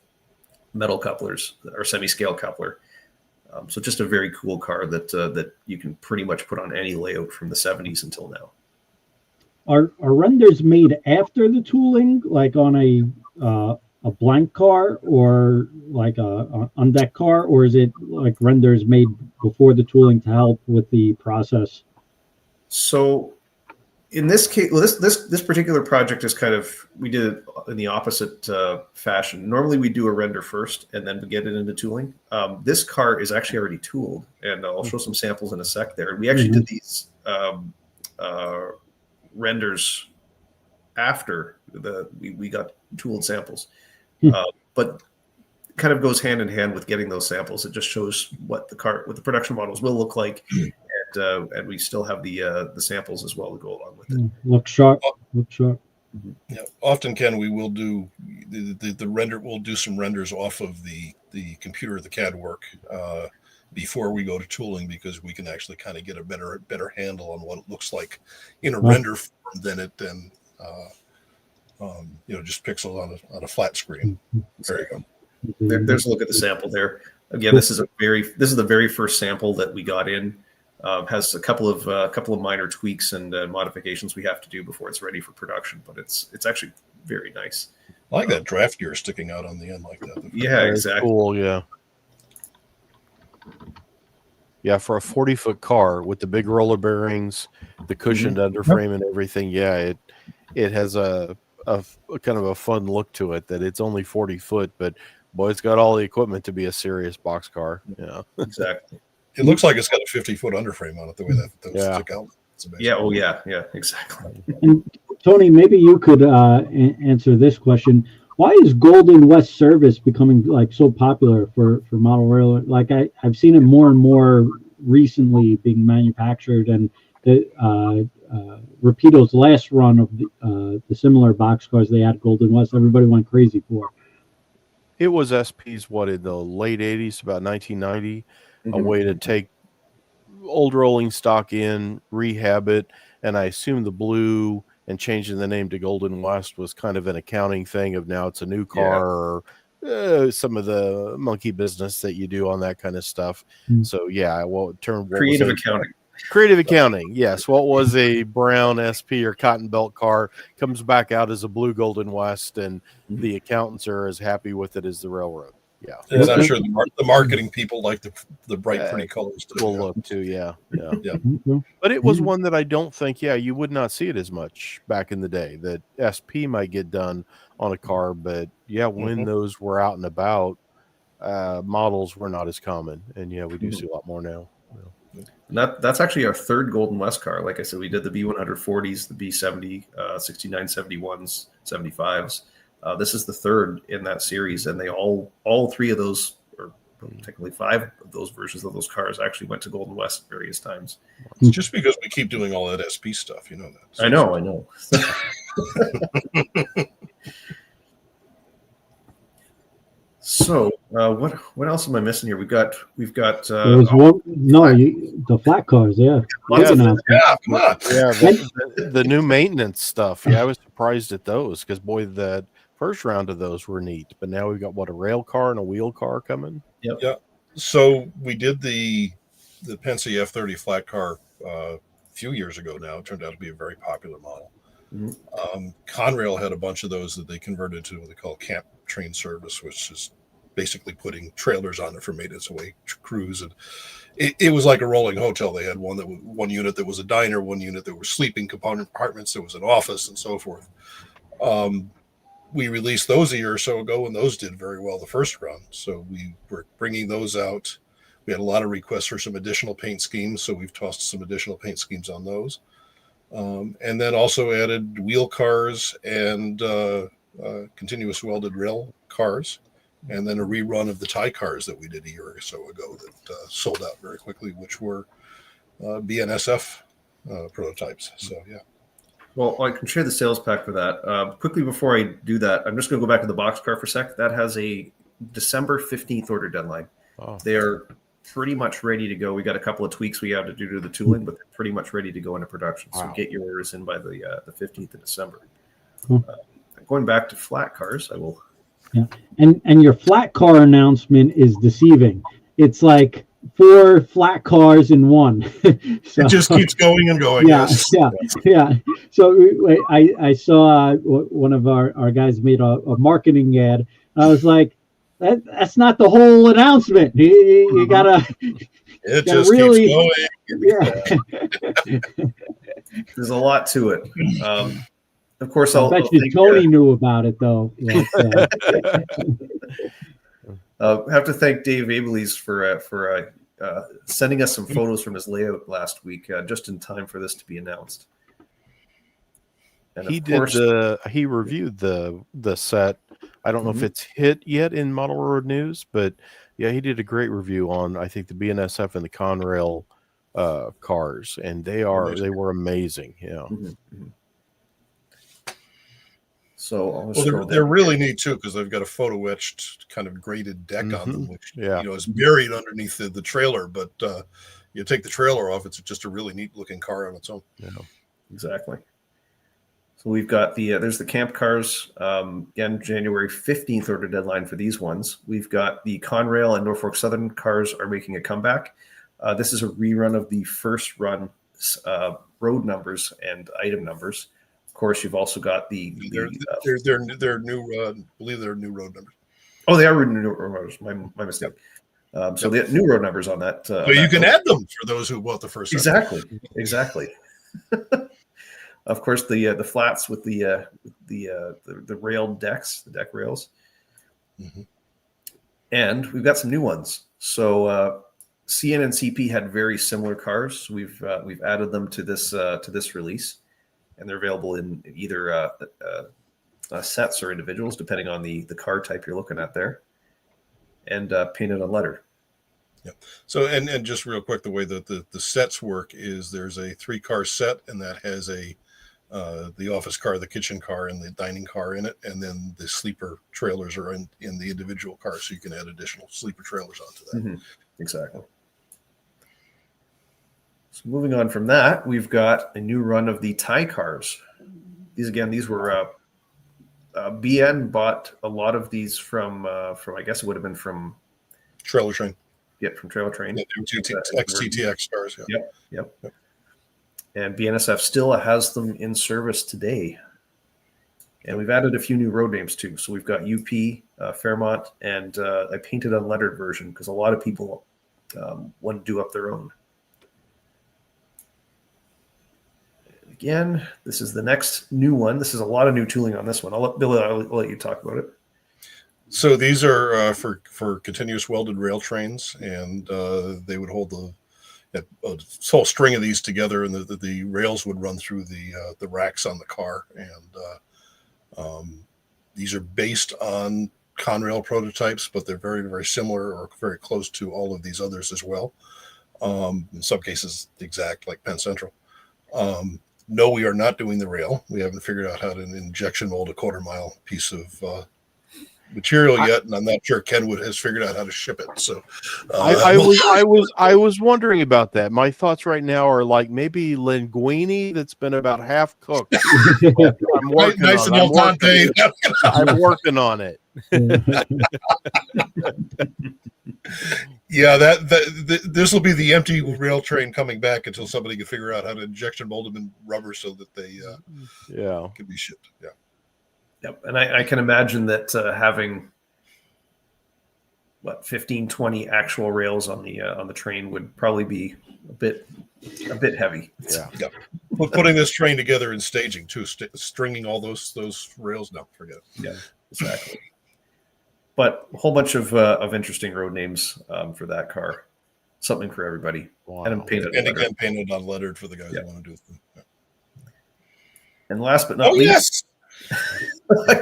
metal couplers or semi-scale coupler. So just a very cool car that you can pretty much put on any layout from the 70s until now. Are renders made after the tooling, like on a blank car or like a undecked car, or is it like renders made before the tooling to help with the process? So in this case, well, this particular project is kind of, we did it in the opposite fashion. Normally we do a render first and then we get it into tooling. This car is actually already tooled, and I'll show some samples in a sec there. We actually did these renders after we got tooled samples, but kind of goes hand in hand with getting those samples. It just shows what the production models will look like. And we still have the samples as well to go along with it. Look sharp. Yeah, often, Ken, we will do the render. We'll do some renders off of the computer, the CAD work, before we go to tooling, because we can actually kind of get a better handle on what it looks like in a render form than just pixels on a flat screen. There you go. There's a look at the sample there. Again, this is the very first sample that we got in. Has a couple of minor tweaks and modifications we have to do before it's ready for production, but it's actually very nice. I like that draft gear sticking out on the end like that. Yeah, exactly. Cool, yeah. Yeah, for a 40-foot car with the big roller bearings, the cushioned underframe and everything, yeah, it has a kind of a fun look to it, that it's only 40 foot, but boy, it's got all the equipment to be a serious box car. Yeah, exactly. It looks like it's got a 50-foot underframe on it, the way that those stick out. Yeah, oh yeah, exactly. And Tony, maybe you could answer this question. Why is Golden West service becoming like so popular for model railroad? Like I've seen it more and more recently being manufactured, and the Rapido's last run of the similar boxcars they had Golden West, everybody went crazy for. It was SP's in the late 80s, about 1990, a way to take old rolling stock in, rehab it, and I assume the blue and changing the name to Golden West was kind of an accounting thing of now it's a new car, or some of the monkey business that you do on that kind of stuff. So yeah, creative accounting. Creative accounting, yes. What was a brown SP or cotton belt car comes back out as a blue Golden West, and the accountants are as happy with it as the railroad. Yeah, and I'm sure the marketing people like the bright, pretty colors too. Will look too, yeah. But it was one that I don't think, you would not see it as much back in the day. That SP might get done on a car, but when those were out and about, models were not as common, and we do see a lot more now. And that's actually our third Golden West car. Like I said, we did the B140s, the B70, 6971s, 75s. This is the third in that series, and they all three of those, or technically five of those versions of those cars, actually went to Golden West at various times. It's just because we keep doing all that SP stuff, you know that. So I know. So what else am I missing here? We've got the flat cars, come on. The new maintenance stuff. I was surprised at those, because boy, that first round of those were neat, but now we've got a rail car and a wheel car coming. Yeah. So we did the Penske F30 flat car a few years ago now. It turned out to be a very popular model. Conrail had a bunch of those that they converted to what they call camp train service, which is basically putting trailers on it for maintenance away crews. And it was like a rolling hotel. They had one unit that was a diner, one unit that were sleeping compartments, there was an office, and so forth. We released those a year or so ago, and those did very well the first run. So we were bringing those out. We had a lot of requests for some additional paint schemes, so we've tossed some additional paint schemes on those. And then also added wheel cars and continuous welded rail cars, and then a rerun of the tie cars that we did a year or so ago that sold out very quickly, which were BNSF prototypes. So, yeah. Well, I can share the sales pack for that. Quickly before I do that, I'm just going to go back to the boxcar for a sec. That has a December 15th order deadline. Oh. They are pretty much ready to go. We got a couple of tweaks we have to do to the tooling, but they're pretty much ready to go into production. So get your orders in by the 15th of December. Going back to flat cars, I will. Yeah, and your flat car announcement is deceiving. It's like 4 flat cars in one. So, it just keeps going and going. Yeah, yes. yeah. So I saw one of our guys made a marketing ad. I was like, that's not the whole announcement. You gotta. It just really keeps going. Yeah. There's a lot to it. Of course, I bet you Tony knew about it though. Have to thank Dave Abeleys for sending us some photos from his layout last week, just in time for this to be announced. And he reviewed the set. I don't know if it's hit yet in Model Road News, but yeah, he did a great review on, I think, the BNSF and the Conrail cars, and they were amazing. Yeah. So they're really neat too, because they've got a photo etched kind of graded deck on them, which is buried underneath the trailer. But you take the trailer off, it's just a really neat looking car on its own. Yeah, exactly. So we've got there's the camp cars. Again, January 15th order deadline for these ones. We've got the Conrail and Norfolk Southern cars are making a comeback. This is a rerun of the first run road numbers and item numbers. Of course, you've also got they're new. I believe they're new road numbers. Oh, they are new road numbers. My mistake. So the new road numbers on that. So you can add them for those who bought the first. Exactly. Of course, the flats with the railed decks, the deck rails, and we've got some new ones. So CN and CP had very similar cars. We've added them to this release. And they're available in either sets or individuals, depending on the car type you're looking at there, and painted on letter. Yeah. So, and just real quick, the way that the sets work is there's a 3-car set, and that has the office car, the kitchen car, and the dining car in it, and then the sleeper trailers are in the individual car, so you can add additional sleeper trailers onto that. Exactly. So moving on from that, we've got a new run of the tie cars. These were BN bought a lot of these from I guess it would have been from Trailer Train. Yeah, from Trailer Train. XTTX cars. Yeah. Yep. And BNSF still has them in service today. And we've added a few new road names too. So we've got UP, Fairmont, and a painted unlettered version because a lot of people want to do up their own. Again, this is the next new one. This is a lot of new tooling on this one. I'll let you talk about it. So these are for continuous welded rail trains, and they would hold a whole string of these together, and the rails would run through the racks on the car. And these are based on Conrail prototypes, but they're very, very similar or very close to all of these others as well. In some cases, exact, like Penn Central. No, we are not doing the rail. We haven't figured out how to injection mold a 1/4 mile piece of material yet, and I'm not sure Kenwood has figured out how to ship it. So I was wondering about that. My thoughts right now are like maybe linguine that's been about half cooked. I'm working I'm working on it. Yeah, this will be the empty rail train coming back until somebody can figure out how to injection mold them in rubber so that they can be shipped. Yeah. Yep, and I can imagine that having what 15, 20 actual rails on the train would probably be a bit heavy. Yeah. Yeah. But putting this train together and staging too, stringing all those rails, no, forget it. Yeah, exactly. But a whole bunch of interesting road names for that car. Something for everybody. Wow. And painted And again, painted on lettered for the guys who want to do it. Yeah. And last but not least,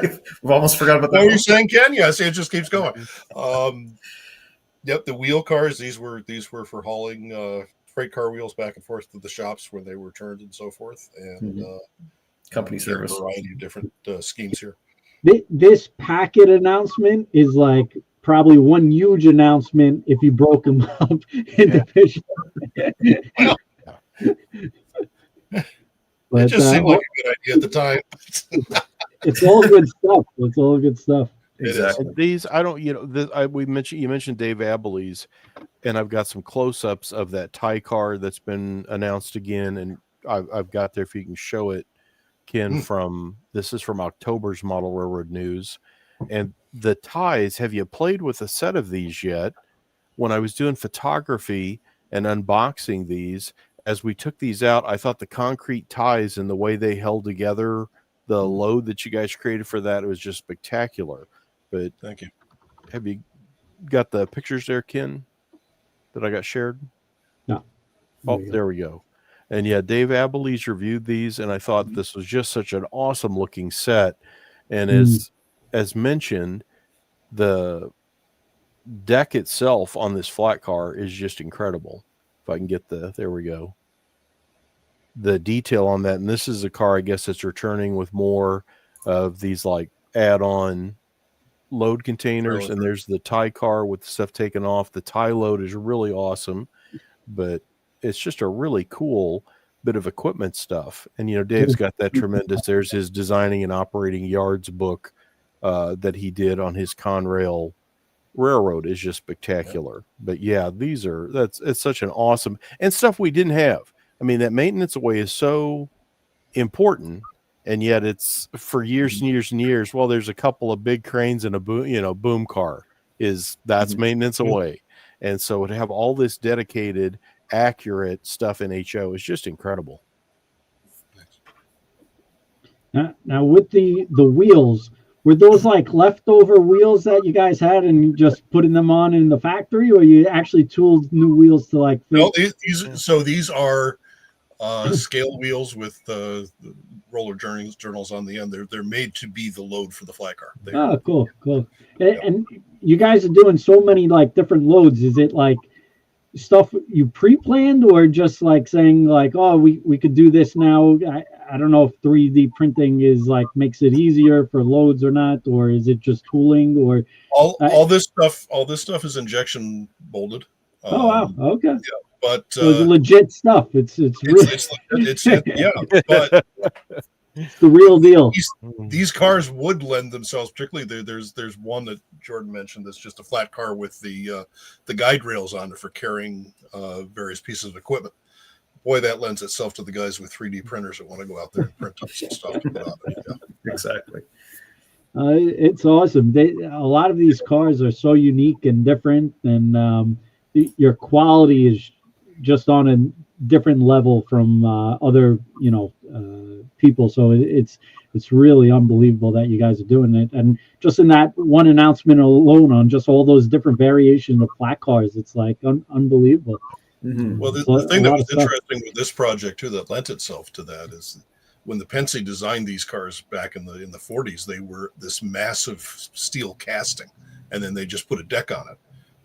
we've almost forgot about that. What were you saying, Ken? Yes, it just keeps going. Yep, the wheel cars. These were for hauling freight car wheels back and forth to the shops where they were turned and so forth, and company service. A variety of different schemes here. This packet announcement is like probably one huge announcement if you broke them up individually. It just seemed like a good idea at the time. It's all good stuff. It's all good stuff. Exactly. These I don't, you mentioned Dave Abilese, and I've got some close-ups of that tie car that's been announced again, and I've got there if you can show it, Ken. This is from October's Model Railroad News, and the ties. Have you played with a set of these yet? When I was doing photography and unboxing these, as we took these out, I thought the concrete ties and the way they held together, the load that you guys created for that, it was just spectacular. But thank you. Have you got the pictures there, Ken, that I got shared? No. There we go. And yeah, Dave Abilese reviewed these, and I thought this was just such an awesome looking set. And as mentioned, the deck itself on this flat car is just incredible. If I can get there we go. The detail on that, and this is a car, I guess, that's returning with more of these like add-on load containers, and there's the tie car with the stuff taken off. The tie load is really awesome, but it's just a really cool bit of equipment stuff. And Dave's got that tremendous. There's his designing and operating yards book that he did on his Conrail railroad is just spectacular. But yeah, it's such an awesome and stuff we didn't have. I mean, that maintenance away is so important. And yet it's for years and years and years. Well, there's a couple of big cranes and a boom car that's maintenance away. And so to have all this dedicated, accurate stuff in HO is just incredible. Now with the wheels, were those like leftover wheels that you guys had and you just putting them on in the factory, or you actually tooled new wheels to like? No, these are scale wheels with roller journals on the end. They're made to be the load for the flat car. Cool. And you guys are doing so many like different loads. Is it like stuff you pre-planned, or just like saying like, oh, we could do this now? I don't know if 3D printing is like makes it easier for loads or not, or is it just tooling? Or all this stuff is injection molded. Oh wow, okay. Yeah, but so it's legit stuff. It's yeah, but it's the real deal. These cars would lend themselves, particularly there's one that Jordan mentioned that's just a flat car with the guide rails on it for carrying various pieces of equipment. Boy, that lends itself to the guys with 3D printers that want to go out there and print up some stuff to put on it. Yeah. Exactly. It's awesome. A lot of these cars are so unique and different, and your quality is just on a different level from other people. So it's really unbelievable that you guys are doing it. And just in that one announcement alone on just all those different variations of flat cars, it's like unbelievable. Mm-hmm. Well, the thing that was interesting with this project too that lent itself to that is when the Penske designed these cars back in the 40s, they were this massive steel casting, and then they just put a deck on it.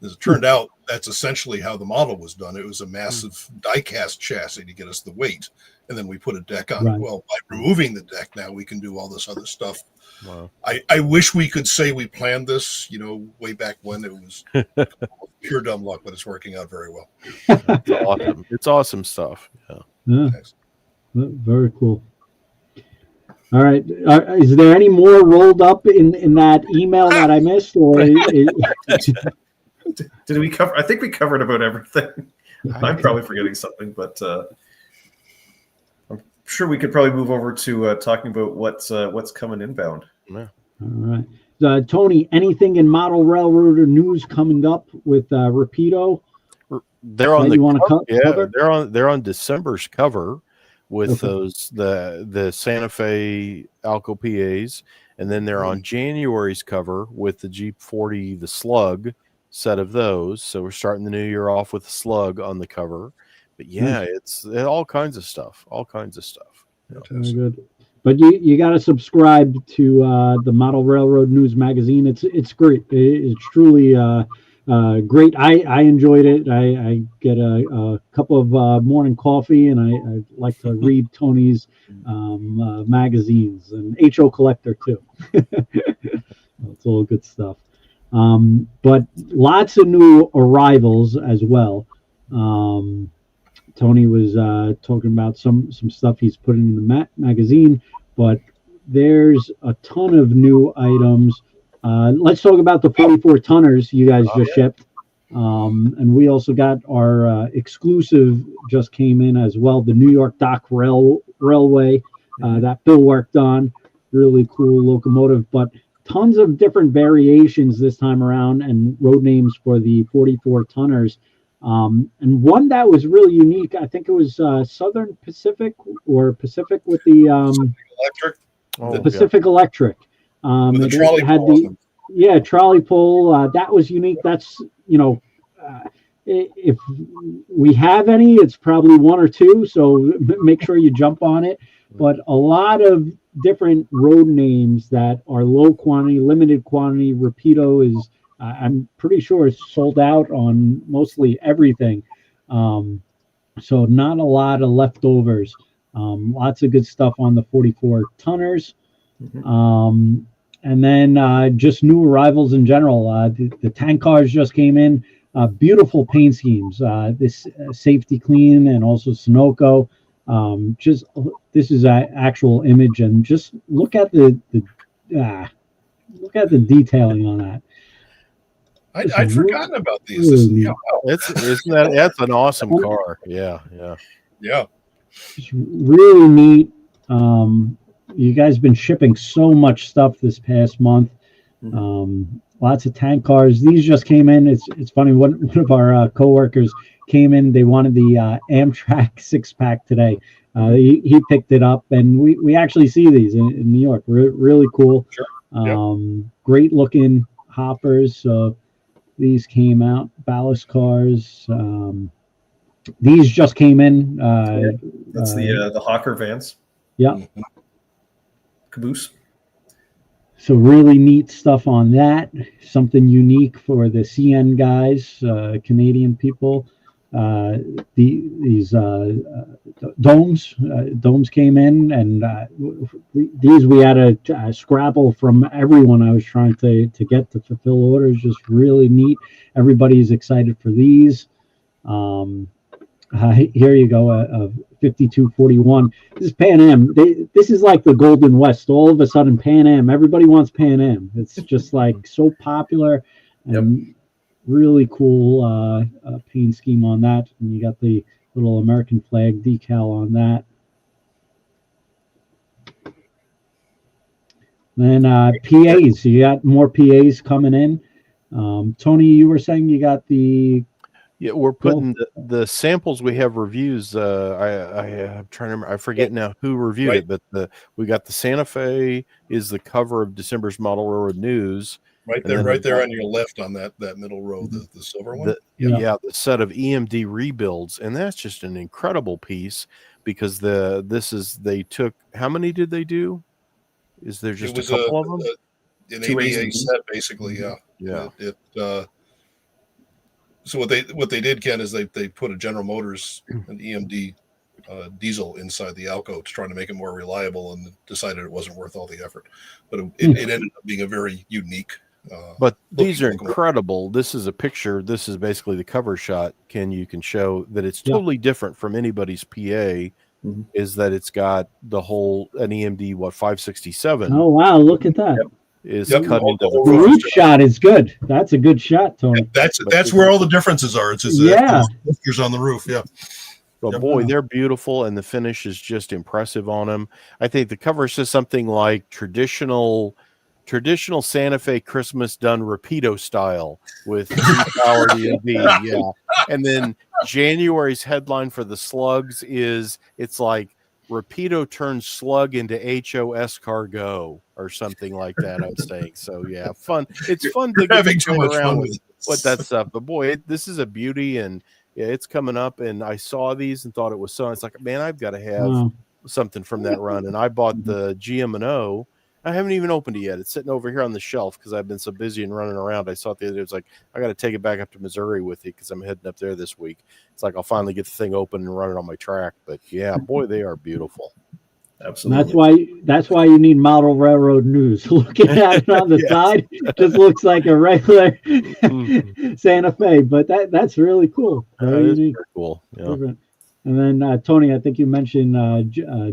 As it turned out, that's essentially how the model was done. It was a massive die-cast chassis to get us the weight, and then we put a deck on it. Well, by removing the deck, now we can do all this other stuff. Wow. I wish we could say we planned this, way back when. It was pure dumb luck, but it's working out very well. It's awesome. It's awesome stuff. Yeah. Very cool. All right. Is there any more rolled up in that email that I missed, or? Did we cover? I think we covered about everything. I'm probably forgetting something, but I'm sure we could probably move over to talking about what's coming inbound. Yeah. All right. Tony, anything in model railroader news coming up with Rapido? They're on that you want to cover? They're on December's cover with Okay. those the Santa Fe Alco PAs, and then they're on January's cover with the Jeep 40, the Slug set of those. So we're starting the new year off with the Slug on the cover. But yeah, it's all kinds of stuff. All kinds of stuff. Very good. But you got to subscribe to the Model Railroad News magazine. It's great. It's truly great. I enjoyed it. I get a cup of morning coffee, and I like to read Tony's magazines, and HO Collector too. It's all good stuff. But lots of new arrivals as well. Tony was talking about some stuff he's putting in the magazine, but there's a ton of new items. Let's talk about the 44 tonners you guys just shipped. And we also got our exclusive just came in as well, the New York Dock Railway that Bill worked on. Really cool locomotive, but tons of different variations this time around and road names for the 44 tonners. And one that was really unique, I think it was Southern Pacific or Pacific with the Electric. Pacific Electric. With the trolley pole. Trolley pole. That was unique. That's, if we have any, it's probably one or two. So make sure you jump on it. But a lot of different road names that are low quantity, limited quantity. Rapido is, I'm pretty sure, it's sold out on mostly everything. So not a lot of leftovers. Lots of good stuff on the 44 tonners. And then just new arrivals in general. The tank cars just came in. Beautiful paint schemes. This Safety Clean and also Sunoco. This is an actual image, and just look at the detailing on that. I'd forgotten about these. That's an awesome car. Yeah. It's really neat. You guys been shipping so much stuff this past month. Lots of tank cars. These just came in. It's funny. One of our coworkers came in. They wanted the Amtrak 6-pack today. He picked it up, and we actually see these in New York. Really cool. Sure. Great looking hoppers. So these came out. Ballast cars. These just came in. That's the Hawker vans. Yeah. Caboose. So really neat stuff on that. Something unique for the CN guys, Canadian people. These domes came in, and these we had a scrabble from everyone I was trying to get to fulfill orders. Just really neat. Everybody's excited for these. Here you go, a 5241. This is Pan Am. This is like the Golden West. All of a sudden, Pan Am. Everybody wants Pan Am. It's just like so popular, and really cool paint scheme on that. And you got the little American flag decal on that. Then PAs. You got more PAs coming in. Tony, you were saying you got the. Yeah, we're putting the samples. We have reviews. I'm trying to remember. I forget now who reviewed it, but we got the Santa Fe is the cover of December's Model Railroad News. Right there on your left on that middle row, the silver one. The set of EMD rebuilds, and that's just an incredible piece because they took, how many did they do? Is there just a couple of them? An ABA set, basically. Yeah. So what they did, Ken, is they put a General Motors an EMD diesel inside the Alco to try to make it more reliable, and decided it wasn't worth all the effort. But it ended up being a very unique. But these are incredible. This is a picture. This is basically the cover shot. Ken, you can show that it's totally different from anybody's PA. Is that it's got the whole an EMD 567? Oh wow! Look at that. Is cut into the roof shot is good. That's a good shot, Tony. That's where all the differences are. It's just lifters on the roof. Yeah. But boy, they're beautiful, and the finish is just impressive on them. I think the cover says something like traditional traditional Santa Fe Christmas done Rapido style with powered EMV. Yeah. And then January's headline for the slugs is it's like Rapido turns slug into HOS cargo or something like that. I was saying. So yeah, fun. It's fun to get having too much around fun with that stuff. But boy, this is a beauty, and yeah, it's coming up. And I saw these and thought it was so. It's like, man, I've got to have something from that run. And I bought the GM&O. I haven't even opened it yet. It's sitting over here on the shelf because I've been so busy and running around. I saw it the other day. It was like, I got to take it back up to Missouri with it because I'm heading up there this week. It's like I'll finally get the thing open and run it on my track. But yeah, boy, they are beautiful. Absolutely. That's why you need model railroad news. Looking at it on the side, just looks like a regular Santa Fe, but that's really cool. Very unique. Very cool. Yeah. Different. And then Tony, I think you mentioned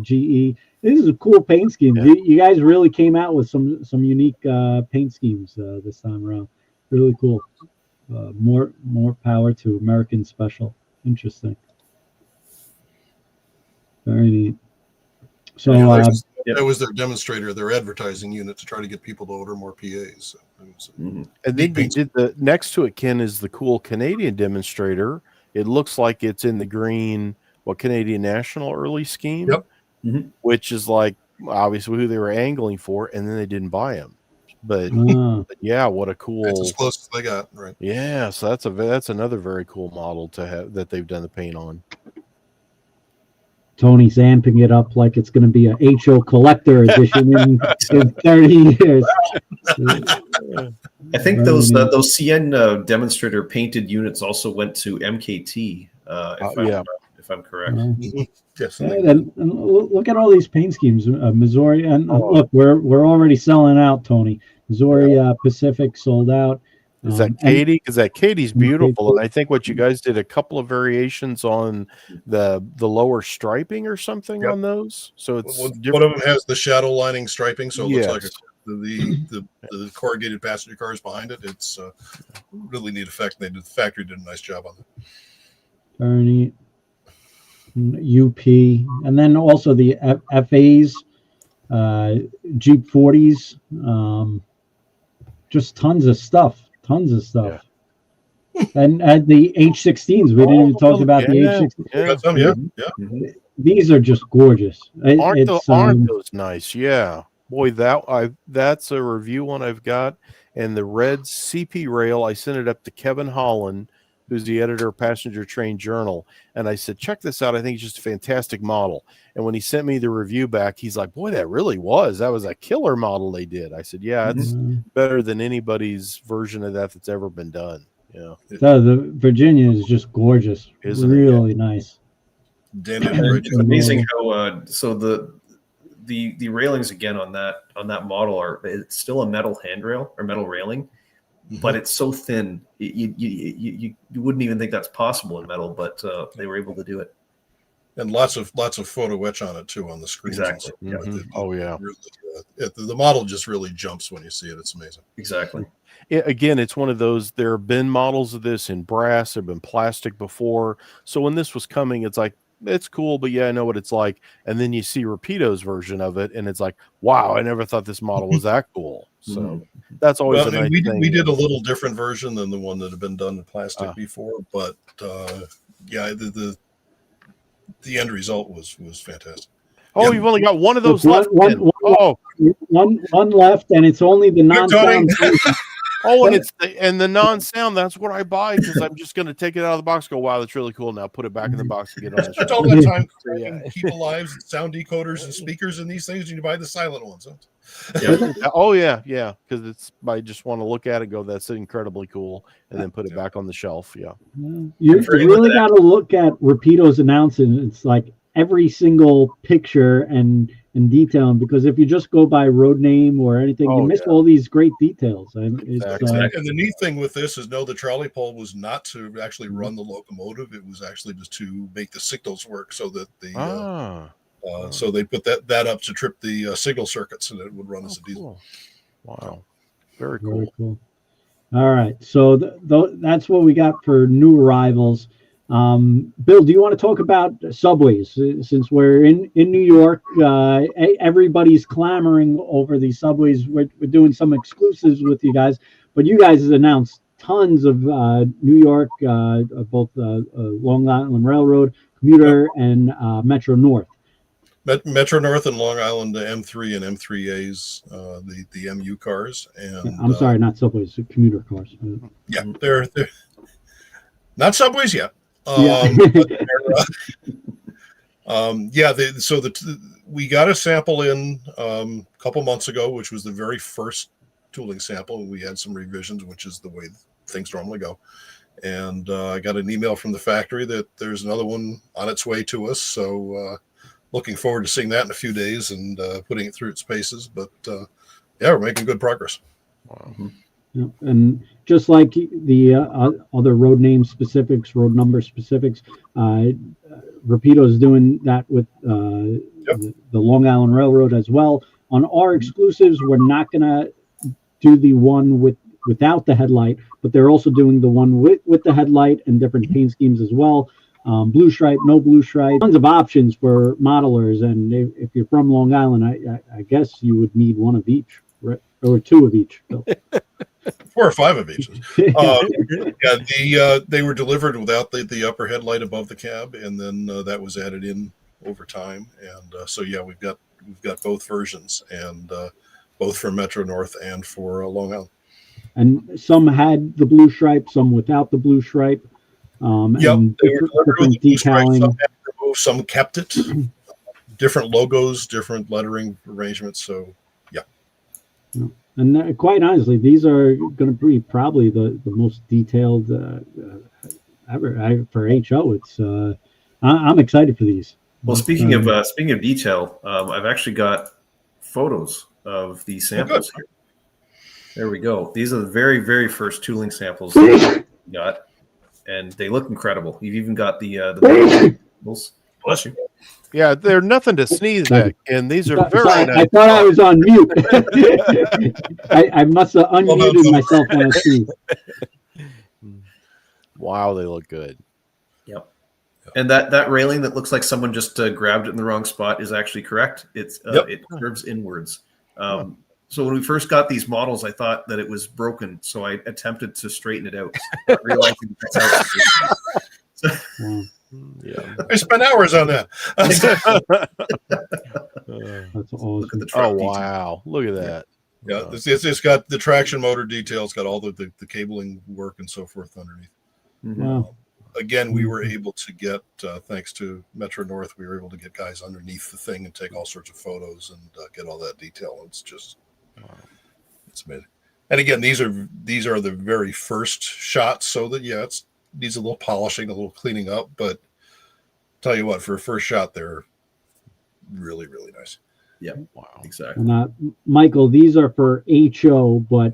GE. This is a cool paint scheme. Yeah. You guys really came out with some unique paint schemes this time around. Really cool. More power to American Special. Interesting. Very neat. So that was their demonstrator, their advertising unit to try to get people to order more PAs. So and then you did the next to it, Ken, is the cool Canadian demonstrator. It looks like it's in the green, Canadian National early scheme, which is like obviously who they were angling for, and then they didn't buy him. But yeah, what a cool! That's as close as they got, right? Yeah, so that's another very cool model to have that they've done the paint on. Tony's amping it up like it's going to be a HO collector edition in 30 years. I think those CN demonstrator painted units also went to MKT, if I'm correct. Yes. And look at all these paint schemes, Missouri, and look, we're already selling out, Tony. Missouri Pacific sold out. Is that Katie? Because that Katie's beautiful, and I think what you guys did a couple of variations on the lower striping or something on those. So it's one of them has the shadow lining striping, so it looks like the corrugated passenger cars behind it. It's really neat effect. The factory did a nice job on it. Very neat. UP, and then also the FAs, Jeep 40s, just tons of stuff. Yeah. And the H16s, we didn't even talk about the H16s. Yeah. These are just gorgeous. Aren't those nice? Yeah, boy, that's a review one I've got. And the red CP rail, I sent it up to Kevin Holland, who's the editor of Passenger Train Journal, and I said, check this out. I think it's just a fantastic model. And when he sent me the review back, he's like, boy, that was a killer model they did. I said, yeah, it's better than anybody's version of that's ever been done. Yeah. So the Virginia is just gorgeous. It's really nice. It's amazing how so the railings again on that model it's still a metal handrail or metal railing. But it's so thin, you wouldn't even think that's possible in metal, but they were able to do it. And lots of photo etch on it too on the screen. Exactly. Oh yeah. Really, the model just really jumps when you see it. It's amazing. Exactly. Again, it's one of those. There have been models of this in brass. There have been plastic before. So when this was coming, it's like, it's cool, but yeah, I know what it's like. And then you see Rapido's version of it, and it's like, wow, I never thought this model was that cool. So that's always a nice thing. We did a little different version than the one that had been done in plastic before, but yeah, the end result was fantastic. Oh, you've only got one of those left. One left, and it's only the non-sound. Oh, and the non-sound, that's what I buy because I'm just going to take it out of the box, go, wow, that's really cool. Now put it back in the box and get on the That's all that time keep alive, sound decoders and speakers and these things, and you buy the silent ones. Yeah. Oh, yeah, because I just want to look at it, go, that's incredibly cool, and then put it back on the shelf. Yeah. You really got to look at Rapido's announcement. It's like every single picture and detail, because if you just go by road name or anything, you miss all these great details. And the neat thing with this is, the trolley pole was not to actually run the locomotive; it was actually just to make the signals work, so that so they put that up to trip the signal circuits, so that it would run as a diesel. Cool. Wow, very cool. All right, so that's what we got for new arrivals. Bill, do you want to talk about subways? Since we're in New York, everybody's clamoring over these subways. We're doing some exclusives with you guys, but you guys have announced tons of New York, both Long Island Railroad, Commuter, and Metro North. Metro North and Long Island M3 and M3As, the MU cars. And I'm sorry, not subways, commuter cars. Yeah, they're not subways yet. We got a sample in a couple months ago, which was the very first tooling sample. We had some revisions, which is the way things normally go. And I got an email from the factory that there's another one on its way to us. So looking forward to seeing that in a few days and putting it through its paces. But we're making good progress. Wow. Yeah, and just like the other road name specifics, road number specifics, Rapido is doing that with the Long Island Railroad as well. On our exclusives, we're not going to do the one without the headlight, but they're also doing the one with the headlight and different paint schemes as well. Blue stripe, no blue stripe, tons of options for modelers. And if you're from Long Island, I guess you would need one of each, right? Or two of each. 4 or 5 of each. They were delivered without the upper headlight above the cab, and then that was added in over time. And we've got both versions, and both for Metro North and for Long Island. And some had the blue stripe, some without the blue stripe. They were delivered with the blue stripe. Some kept it. Different logos, different lettering arrangements. So, yeah. And quite honestly, these are going to be probably the most detailed ever for HO. It's I'm excited for these. Well, speaking of detail, I've actually got photos of these samples here. There we go. These are the very, very first tooling samples that we got, and they look incredible. You've even got the bless you. Yeah, they're nothing to sneeze at, and these are very nice. I thought I was on mute. I must have unmuted myself when I sneezed. Wow, they look good. Yep. And that railing that looks like someone just grabbed it in the wrong spot is actually correct. It curves inwards. So when we first got these models, I thought that it was broken, so I attempted to straighten it out, realizing that's how it's Yeah, I spent hours on that. That's awesome. Look at the truck wow! Look at that. Yeah, it's got the traction motor details, got all the cabling work and so forth underneath. Wow. Again, we were able to get, thanks to Metro North, we were able to get guys underneath the thing and take all sorts of photos and get all that detail. It's just, it's amazing. And again, these are the very first shots, so that it needs a little polishing, a little cleaning up. But tell you what, for a first shot, they're really, really nice. Yeah, wow, exactly. And, Michael, these are for HO, but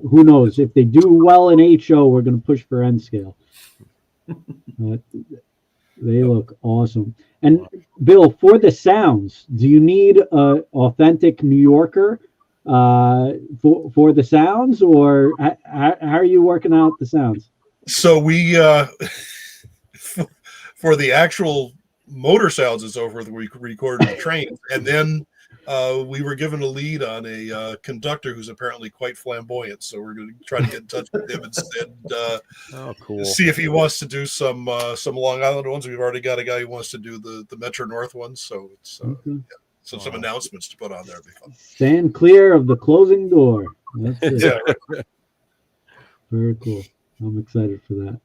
who knows? If they do well in HO, we're going to push for N scale. They look awesome. And Bill, for the sounds, do you need an authentic New Yorker for the sounds, or how are you working out the sounds? So we for the actual motor sounds and so forth, we recorded the trains, and then we were given a lead on a conductor who's apparently quite flamboyant. So we're going to try to get in touch with him instead. Cool. See if he wants to do some Long Island ones. We've already got a guy who wants to do the Metro North ones. So it's so some announcements to put on there would be fun. Stand clear of the closing door. That's it. Yeah, right. Very cool. I'm excited for that.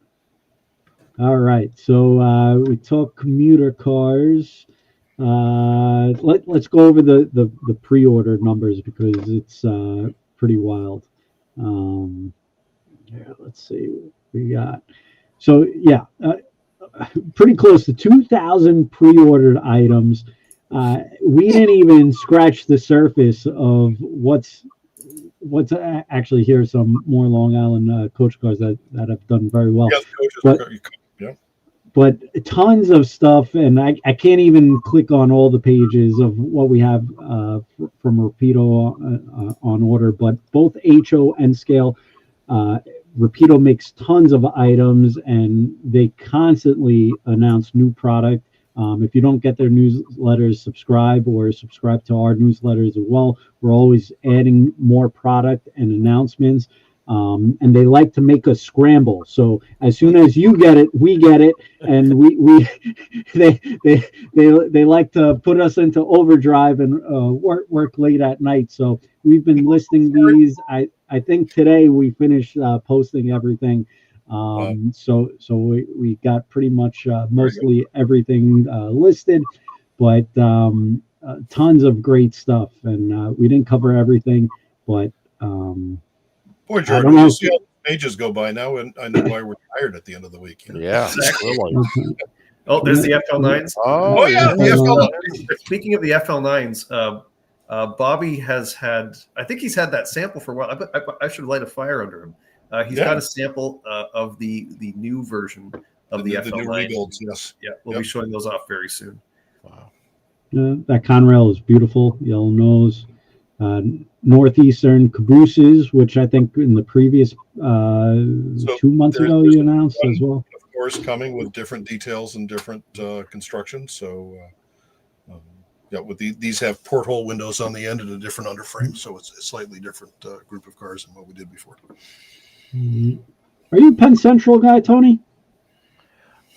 All right. So we talk commuter cars. Let's go over the pre-order numbers because it's pretty wild. Let's see what we got. So pretty close to 2,000 pre-ordered items. We didn't even scratch the surface of what's actually here. Some more Long Island coach cars that have done very well. But tons of stuff, and I can't even click on all the pages of what we have from Rapido on order. But both HO and scale, Rapido makes tons of items, and they constantly announce new product. If you don't get their newsletters, subscribe to our newsletters as well. We're always adding more product and announcements. And they like to make us scramble. So as soon as you get it, we get it, and they like to put us into overdrive and work late at night. So we've been listing these. I think today we finished posting everything. So we got pretty much mostly everything listed, but tons of great stuff, and we didn't cover everything, but. Boy, Jordan, you see all the pages go by now, and I know why we're tired at the end of the week. You know? Yeah. Really. Oh, there's the FL9s. Oh yeah, the FL9. Speaking of the FL9s, Bobby has had, I think he's had that sample for a while. I should light a fire under him. He's got a sample of the new version of the FL9. New rebuilds, yes. Yeah, we'll be showing those off very soon. Wow. That Conrail is beautiful, yellow nose. Northeastern cabooses, which I think in the previous 2 months ago you announced as well. Of course, coming with different details and different construction. So, with these have porthole windows on the end and a different underframe, so it's a slightly different group of cars than what we did before. Are you a Penn Central guy, Tony?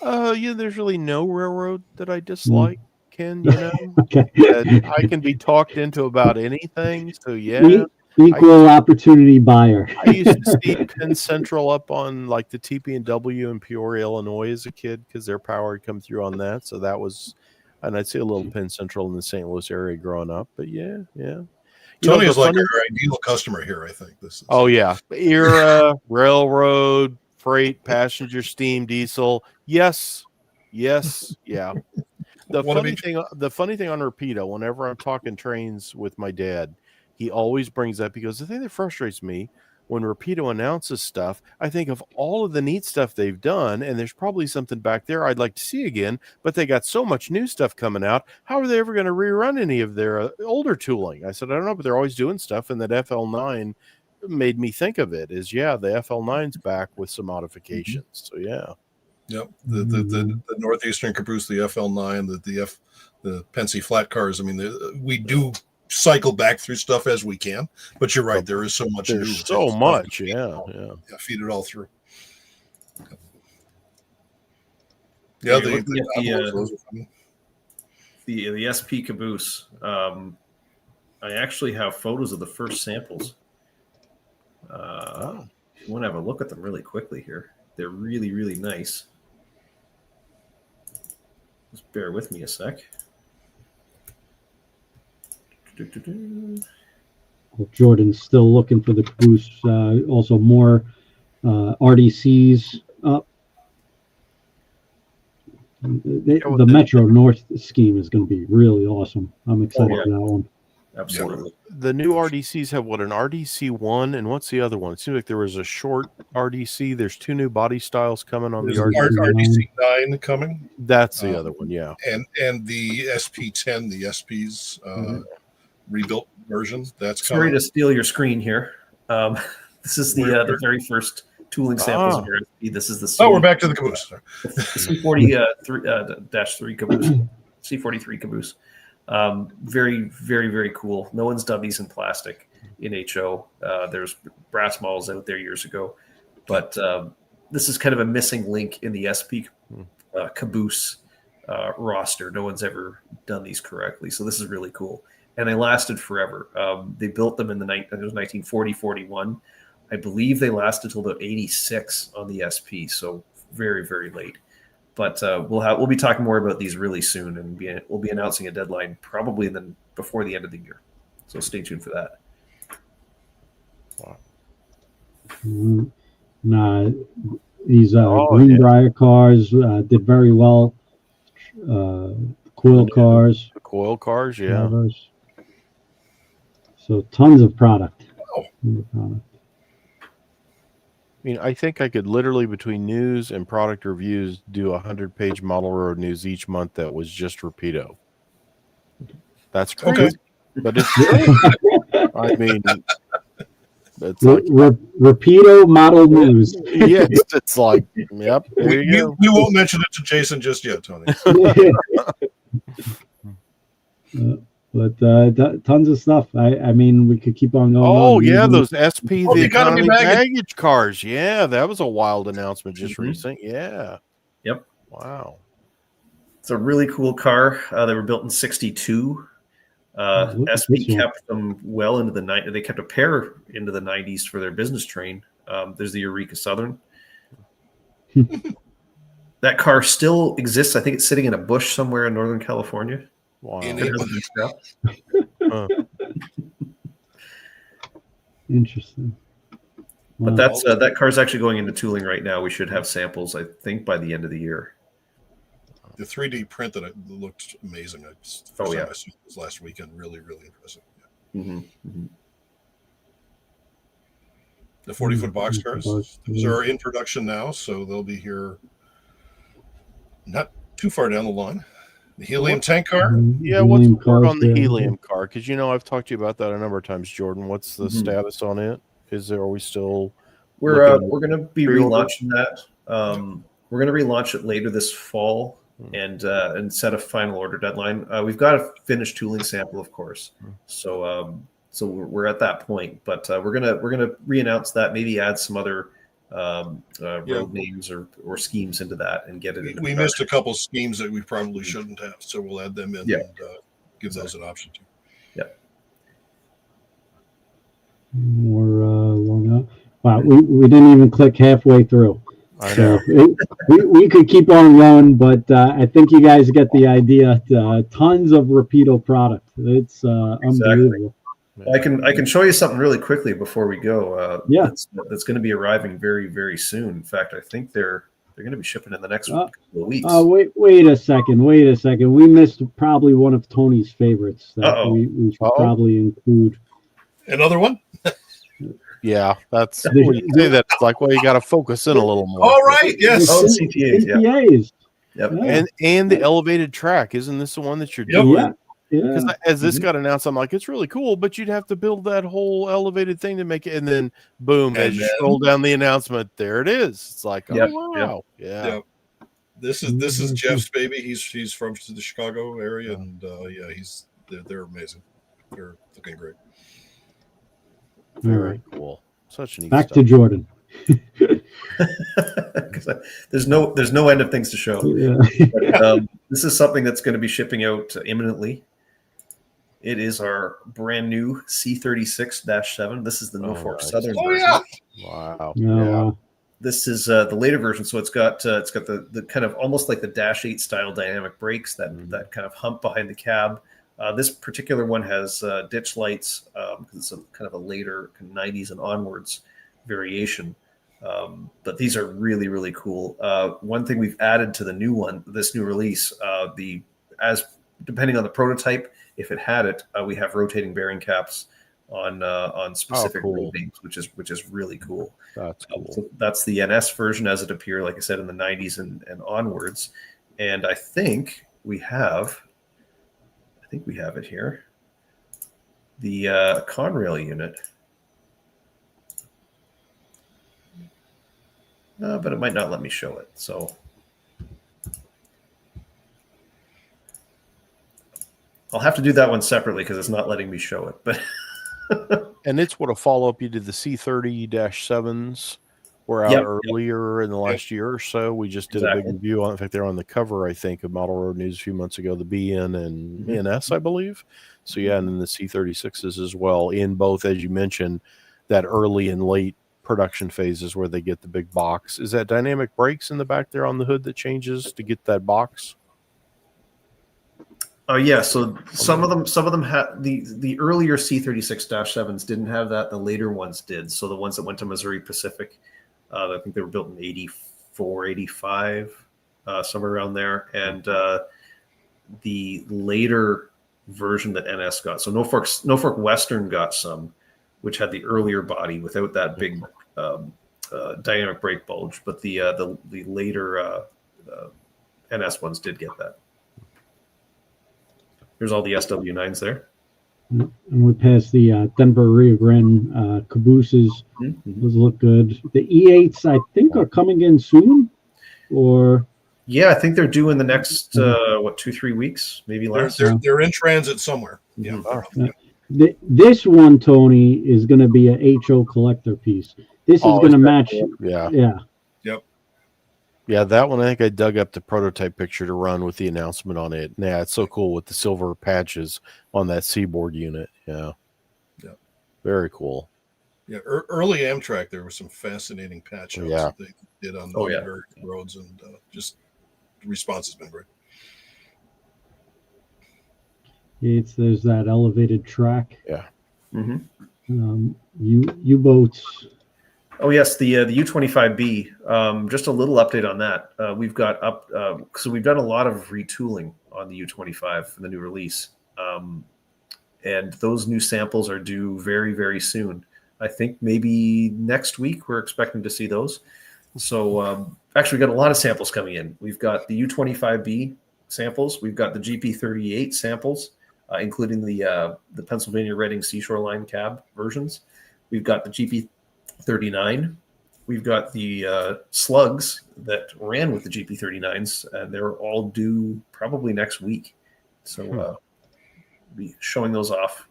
Yeah, there's really no railroad that I dislike. Ken, you know, Okay. I can be talked into about anything. So yeah, equal opportunity buyer. I used to see Penn Central up on like the TP&W in Peoria, Illinois, as a kid because their power had come through on that. So that was, and I'd see a little Penn Central in the St. Louis area growing up. But yeah. Tony is like our ideal customer here. I think this is. Oh yeah, era, railroad, freight, passenger, steam, diesel. Yes, yeah. The funny thing on Rapido, whenever I'm talking trains with my dad, he always brings up, because the thing that frustrates me when Rapido announces stuff, I think of all of the neat stuff they've done, and there's probably something back there I'd like to see again, but they got so much new stuff coming out. How are they ever going to rerun any of their older tooling? I said, I don't know, but they're always doing stuff, and that FL9 made me think of it as, the FL9's back with some modifications. So yeah. Yep, the Northeastern caboose, the FL9, the Pennsy flat cars. I mean, we do cycle back through stuff as we can, but you're right. There is so much. There's so much. Yeah. Feed it all through. Yeah, the SP caboose. I actually have photos of the first samples. If you want to have a look at them really quickly here, they're really, really nice. Just bear with me a sec. Well, Jordan's still looking for the caboose. Also, more RDCs up. The Metro North scheme is going to be really awesome. I'm excited for that one. Absolutely. The new RDCs have an RDC1, and what's the other one? It seems like there was a short RDC. There's two new body styles coming on. There's the RDC9 coming. That's the other one, yeah. And the SP10, the SP's rebuilt version. That's coming. Sorry to steal your screen here. This is the very first tooling samples of your SP. This is the we're back to the caboose. The C40-3 caboose, C43 caboose. Very, very, very cool. No one's done these in plastic in HO. There's brass models out there years ago, but this is kind of a missing link in the SP caboose roster. No one's ever done these correctly, so this is really cool. And they lasted forever. They built them in it was 1940-41. I believe they lasted till about 86 on the SP, so very, very late. But we'll be talking more about these really soon, and we'll be announcing a deadline probably before the end of the year. So stay tuned for that. Wow. These Greenbrier cars did very well. Coil cars. The coil cars, yeah. So tons of product. I mean, I think I could literally, between news and product reviews, do a 100-page model road news each month that was just Rapido. That's crazy, but it's true. I mean, It's like Rapido model news. yes, it's like yep. There you go. We won't mention it to Jason just yet, Tony. But tons of stuff. I mean, we could keep on going. Oh on. yeah, those SP the economy economy baggage. baggage cars. Yeah, that was a wild announcement just recent. Yeah. Yep. Wow. It's a really cool car. They were built in '62. SP kept them well into the 90s. They kept a pair into the 90s for their business train. There's the Eureka Southern. That car still exists. I think it's sitting in a bush somewhere in Northern California. Wow. Interesting. But that's that car's actually going into tooling right now. We should have samples, I think, by the end of the year. The 3D print that looked amazing. I saw this last weekend. Really, really impressive. Yeah. Mm-hmm. The 40-foot boxcars. Those are in production now, so they'll be here not too far down the line. The helium tank car. Yeah, what's the word on the helium car? Because I've talked to you about that a number of times, Jordan. What's the status on it? Are we still? We're going to be relaunching that. We're going to relaunch it later this fall and set a final order deadline. We've got a finished tooling sample, of course. So we're at that point, but we're gonna re-announce that. Maybe add some other road names or schemes into that and get it. We missed a couple schemes that we probably shouldn't have, so we'll add them in and give those an option too. Yeah. We're long up. Wow, we didn't even click halfway through. I know. So we could keep on going, but I think you guys get the idea. Tons of Rapido product. It's unbelievable. I can show you something really quickly before we go. That's going to be arriving very, very soon. In fact, I think they're going to be shipping in the next couple of weeks. Wait a second. We missed probably one of Tony's favorites that we should probably include. Another one? Yeah, that's when you say that. It's like, well, you got to focus in a little more. All right, yes. CTAs, CTAs. Yep. Yeah. And the elevated track, isn't this the one that you're doing? Yeah. Because as this got announced, I'm like, it's really cool, but you'd have to build that whole elevated thing to make it, and then boom, as you scroll down the announcement, there it is. It's like, wow, yeah. This is Jeff's baby. He's from the Chicago area, and they're amazing. They're looking great. Very cool. Such neat Back stuff. to Jordan. There's no end of things to show. Yeah. But, this is something that's going to be shipping out imminently. It is our brand new C36-7. This is the Norfolk Southern version. Wow. Yeah. This is the later version, so it's got the kind of almost like the Dash 8 style dynamic brakes that kind of hump behind the cab. This particular one has ditch lights because it's a kind of a later 90s and onwards variation. But these are really, really cool. One thing we've added to this new release, depending on the prototype, if it had it, we have rotating bearing caps on specific road names, which is really cool. That's cool. So that's the NS version as it appeared, like I said, in the 90s and onwards. And I think we have it here. The Conrail unit. But it might not let me show it. So I'll have to do that one separately because it's not letting me show it. But and it's what a follow-up you did the C30-7s were out earlier in the last year or so. We just did a big review on. In fact, they're on the cover, I think, of Model Road News a few months ago. The BN and NS, I believe. So and then the C36s as well. In both, as you mentioned, that early and late production phases where they get the big box. Is that dynamic brakes in the back there on the hood that changes to get that box? Oh yeah, so some of them had the earlier C36-7s didn't have that. The later ones did. So the ones that went to Missouri Pacific, I think they were built in 84, 85, somewhere around there. And the later version that NS got, so Norfolk Western got some, which had the earlier body without that big dynamic brake bulge, but the later NS ones did get that. Here's all the SW9s there. And we passed the Denver Rio Grande cabooses. Those look good. The E8s, I think, are coming in soon, or Yeah, I think they're due in the next 2-3 weeks, maybe less. They're in transit somewhere. Yeah. This one, Tony, is going to be a HO collector piece. This is going to match. Cool? Yeah. Yep. Yeah, that one, I think I dug up the prototype picture to run with the announcement on it. Yeah, it's so cool with the silver patches on that seaboard unit. Yeah. Very cool. Yeah, early Amtrak, there were some fascinating patch ups that they did on various roads, and just the response has been great. There's that elevated track. Yeah. U-boats. Oh yes, the U-25B. Just a little update on that. We've got so we've done a lot of retooling on the U-25 for the new release, and those new samples are due very, very soon. I think maybe next week we're expecting to see those. So actually, we've got a lot of samples coming in. We've got the U-25B samples. We've got the GP38 samples, including the Pennsylvania Reading Seashore Line cab versions. We've got the GP39. We've got the slugs that ran with the GP39s, and they're all due probably next week. So we'll be showing those off.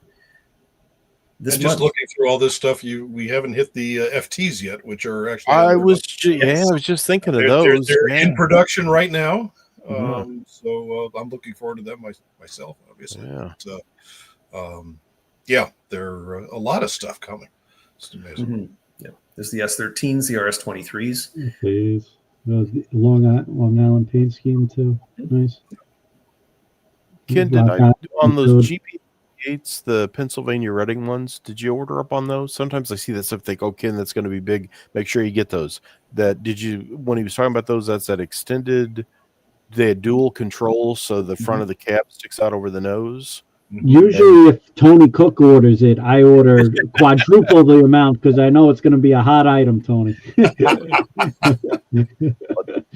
And just looking through all this stuff, we haven't hit the FTs yet, which are actually. I was just thinking of those. They're in production right now, so I'm looking forward to them myself, obviously. Yeah, there are a lot of stuff coming. It's amazing. Yeah, there's the S13s, the RS23s. Please, Long Island paint scheme too. Nice. Ken, did I on those GP8s, the Pennsylvania Reading ones? Did you order up on those? Sometimes I see that stuff. Think, oh, Ken, that's going to be big. Make sure you get those. When he was talking about those? That's that extended. They had dual controls, so the front of the cab sticks out over the nose. Usually, if Tony Cook orders it, I order quadruple the amount because I know it's going to be a hot item, Tony.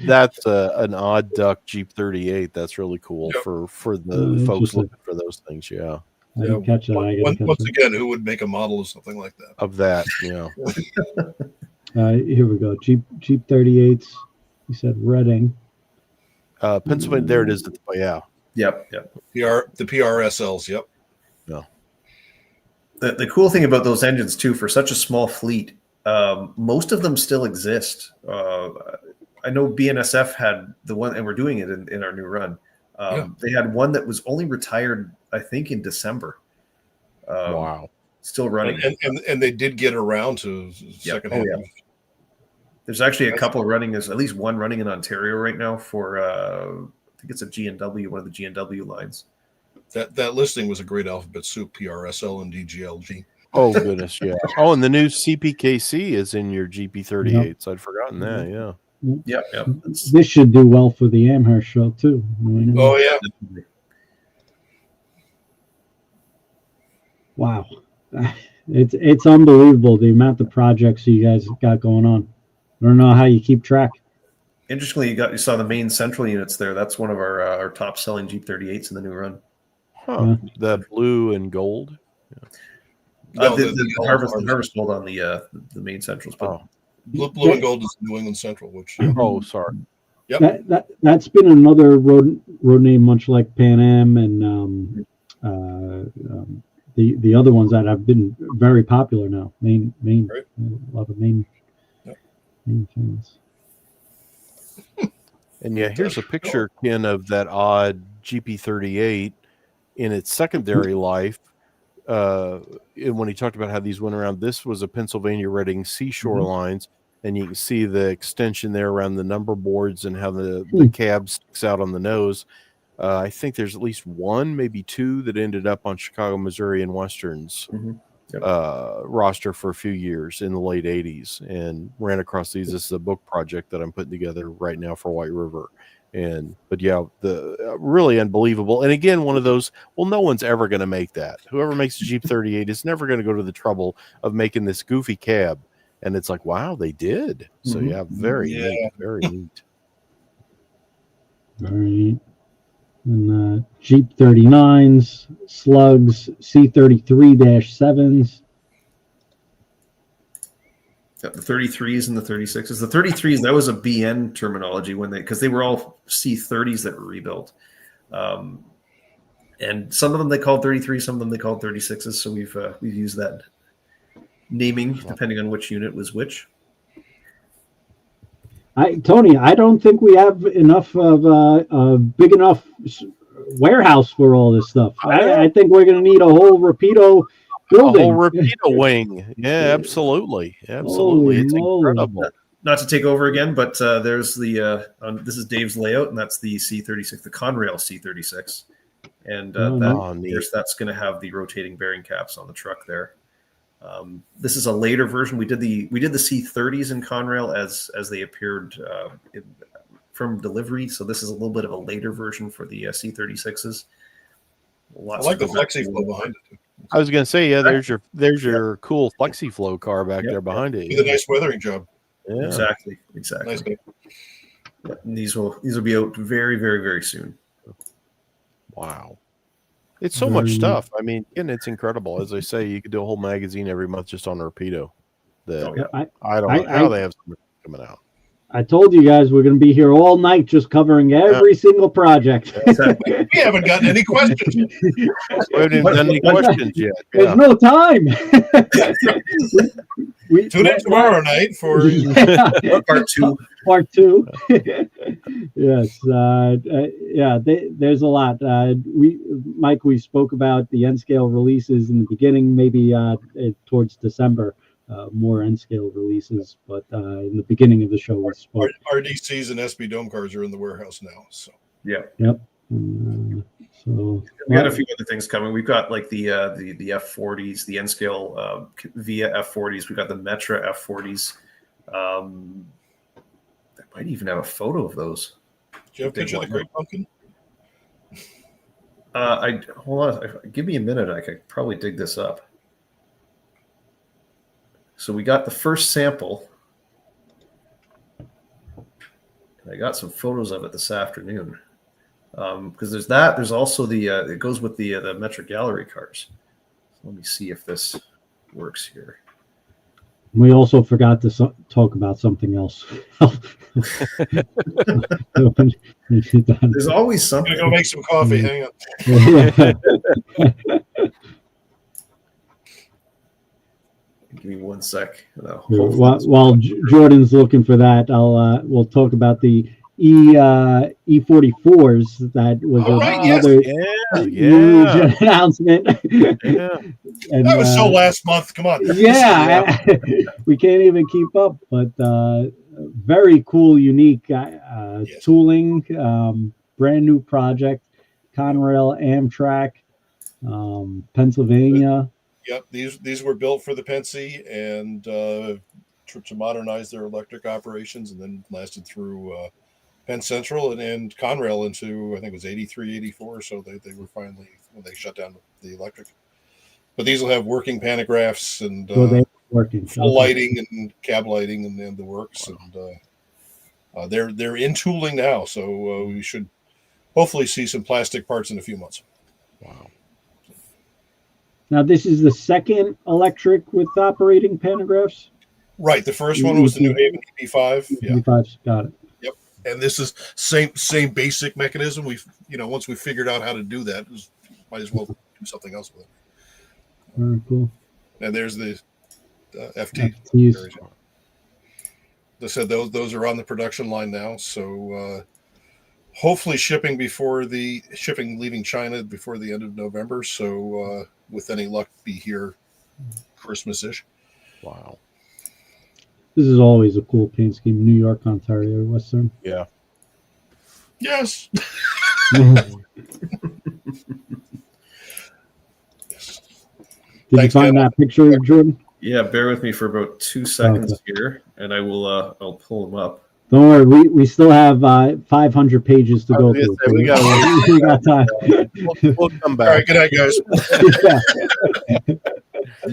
That's an odd duck Jeep 38. That's really cool for the folks looking for those things. Yeah. I didn't catch that. Once again, who would make a model of something like that? Of that, yeah. Here we go. Jeep 38s. You said Reading. Pennsylvania. There it is. Yeah. Yep. The PRSLs. Yep. Yeah. The cool thing about those engines too, for such a small fleet, most of them still exist. I know BNSF had the one, and we're doing it in our new run. They had one that was only retired, I think, in December. Wow. Still running. And they did get around to second hand. Oh, yeah. There's actually a couple running. There's at least one running in Ontario right now for I think it's a G&W, one of the G&W lines. That listing was a great alphabet soup, PRSL and DGLG. Oh, goodness, yeah. Oh, and the new CPKC is in your GP38s. Yep. I'd forgotten that, yeah. Yep. This should do well for the Amherst show, too. Oh, yeah. Wow. It's unbelievable, the amount of projects you guys got going on. I don't know how you keep track. Interestingly, you saw the main central units there. That's one of our top selling Jeep 38s in the new run. Huh. The blue and gold. Yeah. The harvest gold on the main centrals. But blue and gold is New England Central. Which oh, sorry. Yep. That's been another road name, much like Pan Am and the other ones that have been very popular now. Main right. A lot of main fans. And yeah, here's a picture, Ken, of that odd GP38 in its secondary life. And when he talked about how these went around, this was a Pennsylvania Reading Seashore Lines, and you can see the extension there around the number boards and how the cab sticks out on the nose. I think there's at least one, maybe two, that ended up on Chicago, Missouri, and Western's roster for a few years in the late 80s, and ran across these. This is a book project that I'm putting together right now for White River. But yeah, the really unbelievable. And again, one of those, well, no one's ever going to make that. Whoever makes a Jeep 38 is never going to go to the trouble of making this goofy cab. And it's like, wow, they did. So yeah, very neat, very neat. Very neat. And Jeep 39s, Slugs, C33-7s. Got the 33s and the 36s. The 33s, that was a BN terminology because they were all C30s that were rebuilt. And some of them they called 33, some of them they called 36s. So we've used that naming depending on which unit was which. Tony, I don't think we have enough of a big enough warehouse for all this stuff. I think we're going to need a whole Rapido building. A whole Rapido wing. Yeah, absolutely. Absolutely. It's incredible. Not to take over again, but there's this is Dave's layout, and that's the C36, the Conrail C36. And that's going to have the rotating bearing caps on the truck there. This is a later version. We did the C30s in Conrail as they appeared from delivery. So this is a little bit of a later version for the C36s. I like the flexi flow behind it. I was going to say, yeah, there's your cool flexi flow car back there behind it. Did a nice weathering job. Yeah. Exactly. Nice. Yeah, and these will be out very, very, very soon. Wow. It's so much stuff. I mean, and it's incredible. As I say, you could do a whole magazine every month just on Rapido. I don't know how they have so much coming out. I told you guys we're going to be here all night just covering every single project. We haven't gotten any questions. We haven't done any questions yet. There's no time. Tune in tomorrow night for part two. Part two. Yes. There's a lot. Mike, we spoke about the N-scale releases in the beginning, maybe towards December. More N-scale releases, but in the beginning of the show, we spoke. RDCs and SB Dome cars are in the warehouse now. So yep. So we got a few other things coming. We've got like the F40s, the N-scale Via F40s. We've got the Metra F40s. I might even have a photo of those. Do you have a picture of the Great Pumpkin? Hold on. Give me a minute. I could probably dig this up. So we got the first sample. I got some photos of it this afternoon. Because there's that. There's also it goes with the Metric Gallery cars. So let me see if this works here. We also forgot to talk about something else. There's always something. I'm gonna go make some coffee. Hang on. Give me 1 sec. While Jordan's looking for that, we'll talk about the E44s. That was another huge announcement. And, that was so last month. Come on. Yeah, we can't even keep up. But very cool, unique tooling, brand new project, Conrail, Amtrak, Pennsylvania. Yep, these were built for the Pennsy and to modernize their electric operations, and then lasted through Penn Central and Conrail into, I think it was 83, 84. So they were finally, when they shut down the electric. But these will have working pantographs and full lighting and cab lighting and the works. Wow. And they're in tooling now, so we should hopefully see some plastic parts in a few months. Wow. Now, this is the second electric with operating pantographs? Right. The first one was the New Haven EP5. Yeah. EP5's got it. Yep. And this is same basic mechanism. Once we figured out how to do that, might as well do something else with it. Very cool. And there's the FT. FTs. They said those are on the production line now. So hopefully shipping leaving China before the end of November. So with any luck, be here Christmas-ish. Wow. This is always a cool paint scheme. New York, Ontario, Western. Yeah. Yes. Did you find that picture, Jordan? Yeah, bear with me for about 2 seconds here, and I will. I'll pull them up. Don't worry, we still have 500 pages to go through. We got time. We'll come back. All right, good night, guys.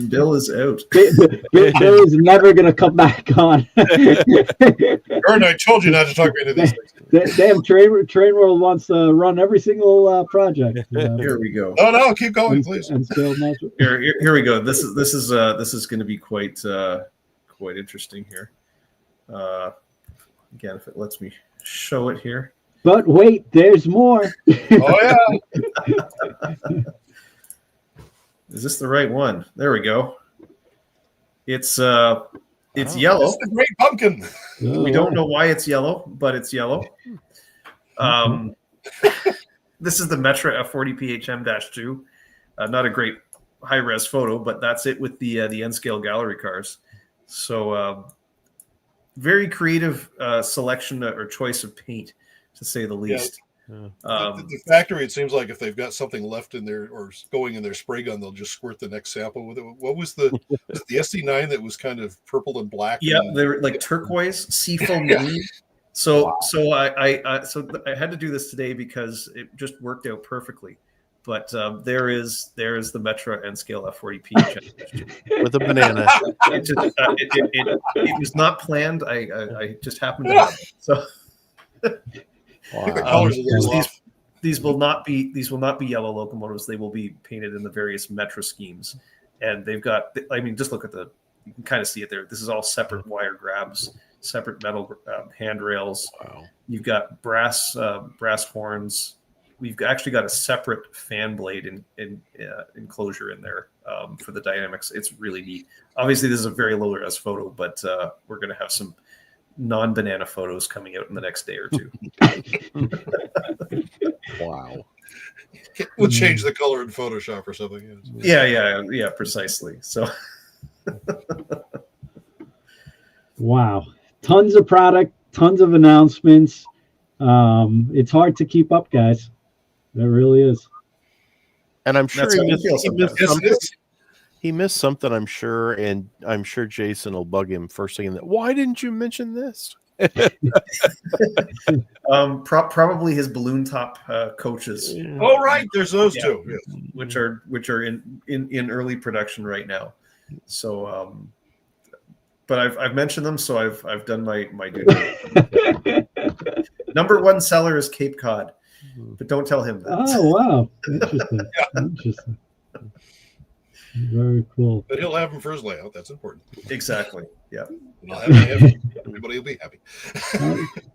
Bill is out. Bill is never going to come back on. Gordon, I told you not to talk into these things. Damn, Train World wants to run every single project. Here we go. Oh no, keep going, please. And scale Here we go. This is going to be quite interesting here. Again, if it lets me show it here. But wait, there's more. Oh yeah. Is this the right one? There we go. It's yellow. It's the Great Pumpkin. We don't know why it's yellow, but it's yellow. This is the Metra F40 PHM-2. Not a great high-res photo, but that's it with the N-scale gallery cars. So very creative selection or choice of paint, to say the least. Yeah. The factory, it seems like if they've got something left in there or going in their spray gun, they'll just squirt the next sample with it. What was the SD9 that was kind of purple and black? Yeah, they were like turquoise, seafoam green. So I had to do this today because it just worked out perfectly. But there is the Metra N-scale F40 PHM with a banana. It was not planned. I just happened to have it. So. Wow. These will not be yellow locomotives. They will be painted in the various Metra schemes, and they've got. I mean, just look at you can kind of see it there. This is all separate wire grabs, separate metal handrails. Wow. You've got brass horns. We've actually got a separate fan blade enclosure in there for the dynamics. It's really neat. Obviously, this is a very low res photo, but we're going to have some non-banana photos coming out in the next day or two. Wow. We'll change the color in Photoshop or something. Yeah, precisely. So wow. Tons of product, tons of announcements. It's hard to keep up, guys. It really is. And I'm sure he missed something, I'm sure, and I'm sure Jason will bug him first thing. Why didn't you mention this? Probably his balloon top coaches. Oh, right, there's those two, yes. which are in early production right now. So, but I've mentioned them, so I've done my duty. Number one seller is Cape Cod, but don't tell him that. Oh wow, interesting. Interesting. Very cool. But he'll have them for his layout. That's important. Exactly. Yeah. Everybody will be happy.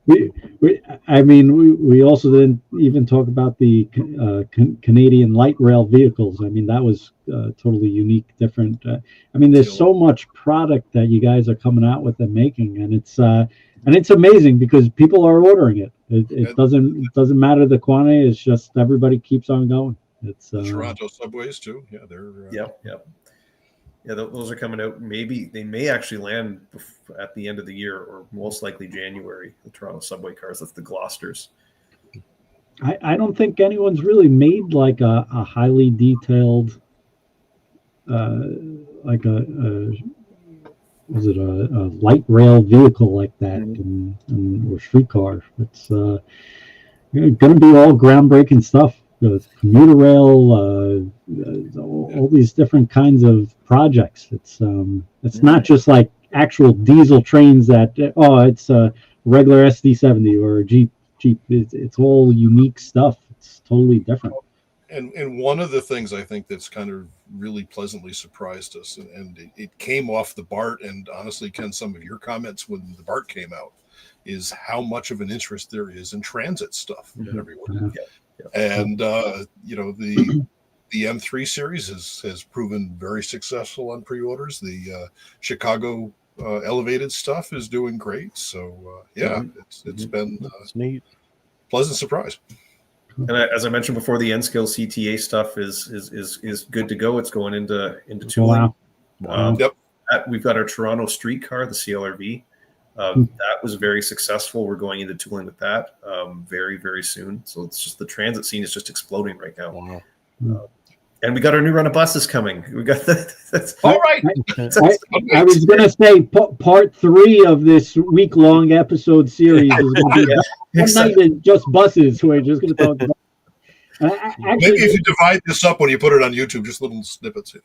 We also didn't even talk about the Canadian light rail vehicles. I mean, that was totally unique, different. There's so much product that you guys are coming out with and making, and it's amazing because people are ordering it. It doesn't matter the quantity. It's just everybody keeps on going. It's Toronto subways too. Yeah, they're those are coming out. They may actually land at the end of the year, or most likely January. The Toronto subway cars. That's the Gloucesters. I don't think anyone's really made like a highly detailed, like a light rail vehicle like that, or streetcar. It's going to be all groundbreaking stuff. The commuter rail, all these different kinds of projects. It's not just like actual diesel trains that it's a regular SD70 or a Jeep. It's all unique stuff. It's totally different. And one of the things I think that's kind of really pleasantly surprised us, and it came off the BART, and honestly, Ken, some of your comments when the BART came out, is how much of an interest there is in transit stuff everywhere. Yeah. And the M3 series has proven very successful on pre-orders. The Chicago elevated stuff is doing great. So it's been neat, pleasant surprise. And as I mentioned before, the N-scale CTA stuff is good to go. It's going into tooling. Wow. Yep. We've got our Toronto streetcar, the CLRV. That was very successful. We're going into tooling with that very, very soon. So it's just the transit scene is just exploding right now. Wow. And we got our new run of buses coming. We got that's all right. I was going to say part 3 of this week-long episode series is going to be one night in just buses. We're just going to talk about. Actually, Maybe if you divide this up when you put it on YouTube, just little snippets.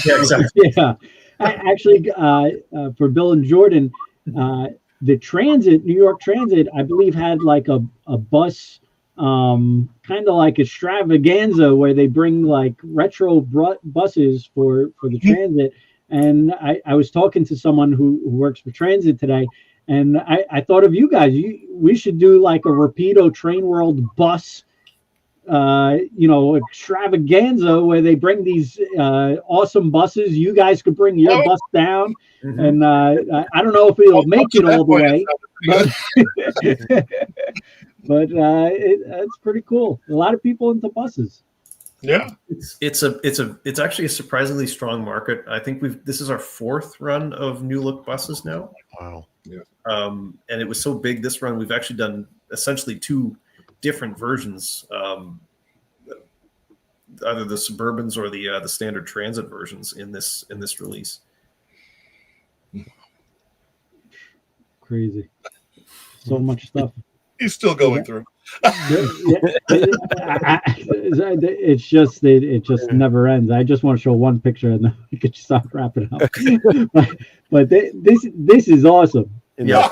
Yeah, exactly. yeah. Actually, for Bill and Jordan, the transit, New York Transit, I believe had like a bus, kind of like extravaganza where they bring like retro buses for the transit. And I was talking to someone who works for transit today, and I thought of you guys. We should do like a Rapido Train World bus, extravaganza where they bring these awesome buses. You guys could bring your bus down, and I don't know if it'll make it all the way, but it's pretty cool. A lot of people into buses. Yeah, it's actually a surprisingly strong market. I think this is our 4th run of new look buses now. Wow. Yeah. And it was so big this run. We've actually done essentially 2 different versions, either the Suburbans or the standard transit versions in this release. Crazy, so much stuff. He's still going through. It's just it just never ends. I just want to show one picture and then we could stop wrapping up. but this is awesome. Yeah.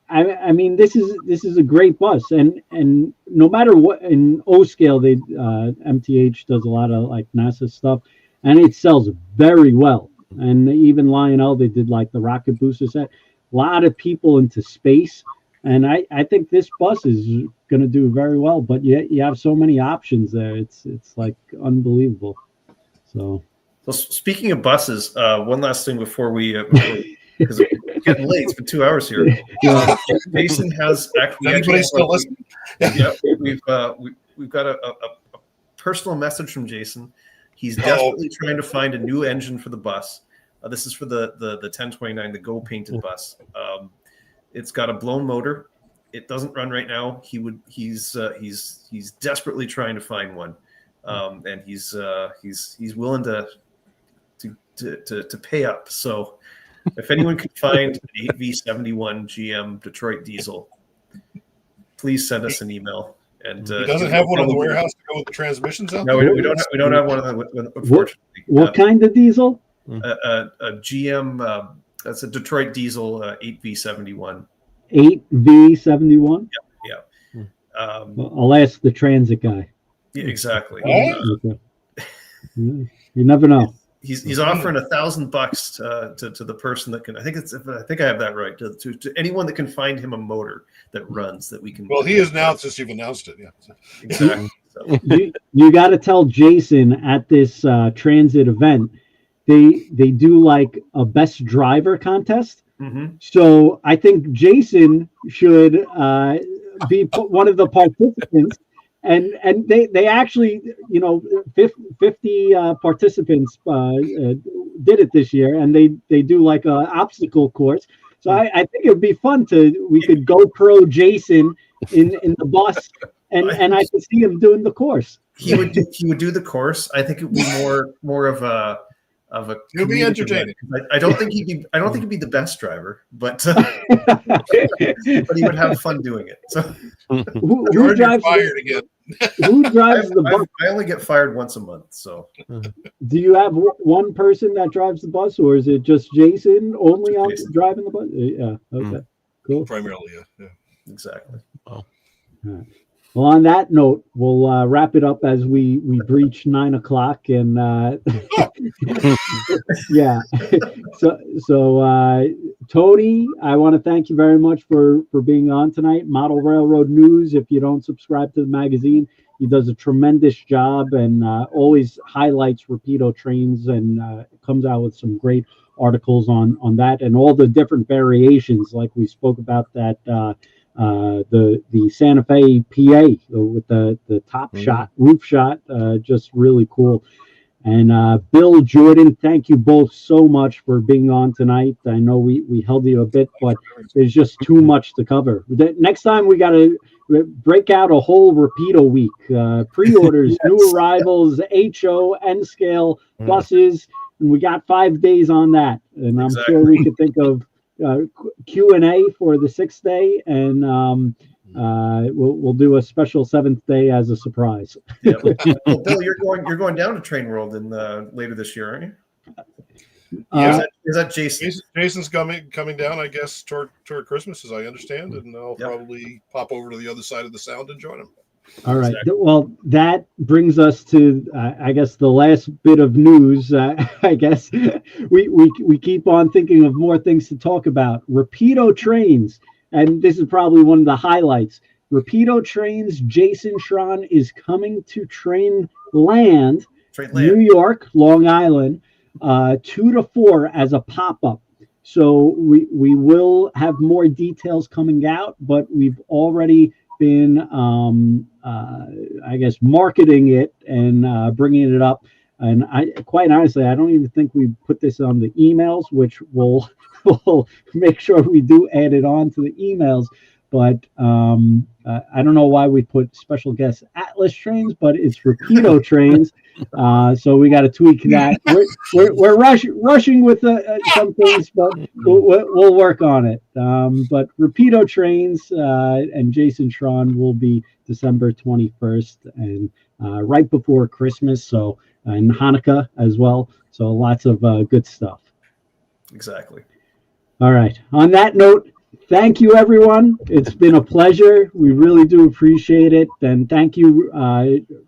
I mean this is a great bus, and no matter what, in O scale they MTH does a lot of like NASA stuff, and it sells very well. And even Lionel, they did like the rocket booster set. A lot of people into space. And I think this bus is going to do very well, but you have so many options there. It's like unbelievable. So speaking of buses, one last thing before because it's getting late. It's been 2 hours here. Jason has actually. Anybody still listening? Yeah, we've got a personal message from Jason. He's desperately trying to find a new engine for the bus. This is for the 1029, the Go painted bus. It's got a blown motor. It doesn't run right now. He's desperately trying to find one, and he's willing to pay up. So, if anyone can find an 8V71 GM Detroit diesel, please send us an email. And he doesn't have one in the warehouse to go with the transmissions out. No, we don't have one of them. Unfortunately, what kind of diesel? A GM. That's a Detroit diesel 8V71. 8V71? Yeah. I'll ask the transit guy. Yeah, exactly. You never know. He's offering $1,000 to the person that can. I think I have that right. To anyone that can find him a motor that runs that we can. Well, he is now since you've announced it. Yeah. Exactly. So. You got to tell Jason at this transit event. They do like a best driver contest. Mm-hmm. So I think Jason should be one of the participants. And they actually, 50 participants did it this year, and they do like a obstacle course. So I think it would be fun we could GoPro Jason in the bus, and I could see him doing the course. He would do the course. I think it would be more of a. He'll be entertaining. I don't think he'd be the best driver, but he would have fun doing it. So who drives fired again? Who drives the bus? I only get fired once a month. So do you have one person that drives the bus, or is it just Jason only on driving the bus? Yeah. Okay. Cool. Primarily, yeah. Exactly. All right. Well, on that note, we'll wrap it up as we breach 9 o'clock, and yeah. So Tony, I want to thank you very much for being on tonight. Model Railroad News. If you don't subscribe to the magazine, he does a tremendous job and always highlights Rapido trains and comes out with some great articles on that and all the different variations, like we spoke about that. The Santa Fe PA with the top shot, roof shot, just really cool. And Bill, Jordan, thank you both so much for being on tonight. I know we held you a bit, but there's just too much to cover. Next time we got to break out a whole Rapido week. Pre-orders, yes. New arrivals, HO, N-scale buses, and we got 5 days on that. And I'm sure we could think of Q&A for the 6th day, and we'll do a special 7th day as a surprise. Yeah. Well, Bill, you're going down to Train World in later this year, aren't you? Is that Jason? Jason's coming down, I guess, toward Christmas, as I understand, and I'll probably pop over to the other side of the sound and join him. All right. Exactly. Well, that brings us to, I guess, the last bit of news. I guess we keep on thinking of more things to talk about. Rapido trains, and this is probably one of the highlights. Rapido trains. Jason Schron is coming to Trainland, New York, Long Island, 2 to 4 as a pop-up. So we will have more details coming out, but we've already been, I guess, marketing it and bringing it up. And quite honestly, I don't even think we put this on the emails, which we'll make sure we do add it on to the emails. But I don't know why we put special guest Atlas trains, but it's Rapido trains. So we got to tweak that. We're rushing with some things, but we'll work on it. But Rapido trains and Jason Schron will be December 21st and right before Christmas. So and Hanukkah as well. So lots of good stuff. Exactly. All right. On that note, thank you, everyone. It's been a pleasure. We really do appreciate it. And thank you,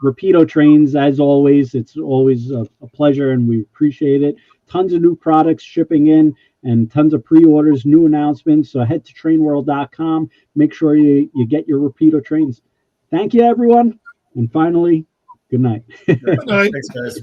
Rapido Trains, as always. It's always a pleasure, and we appreciate it. Tons of new products shipping in and tons of pre-orders, new announcements. So head to trainworld.com. Make sure you get your Rapido trains. Thank you, everyone. And finally, good night. Good night. Thanks, guys.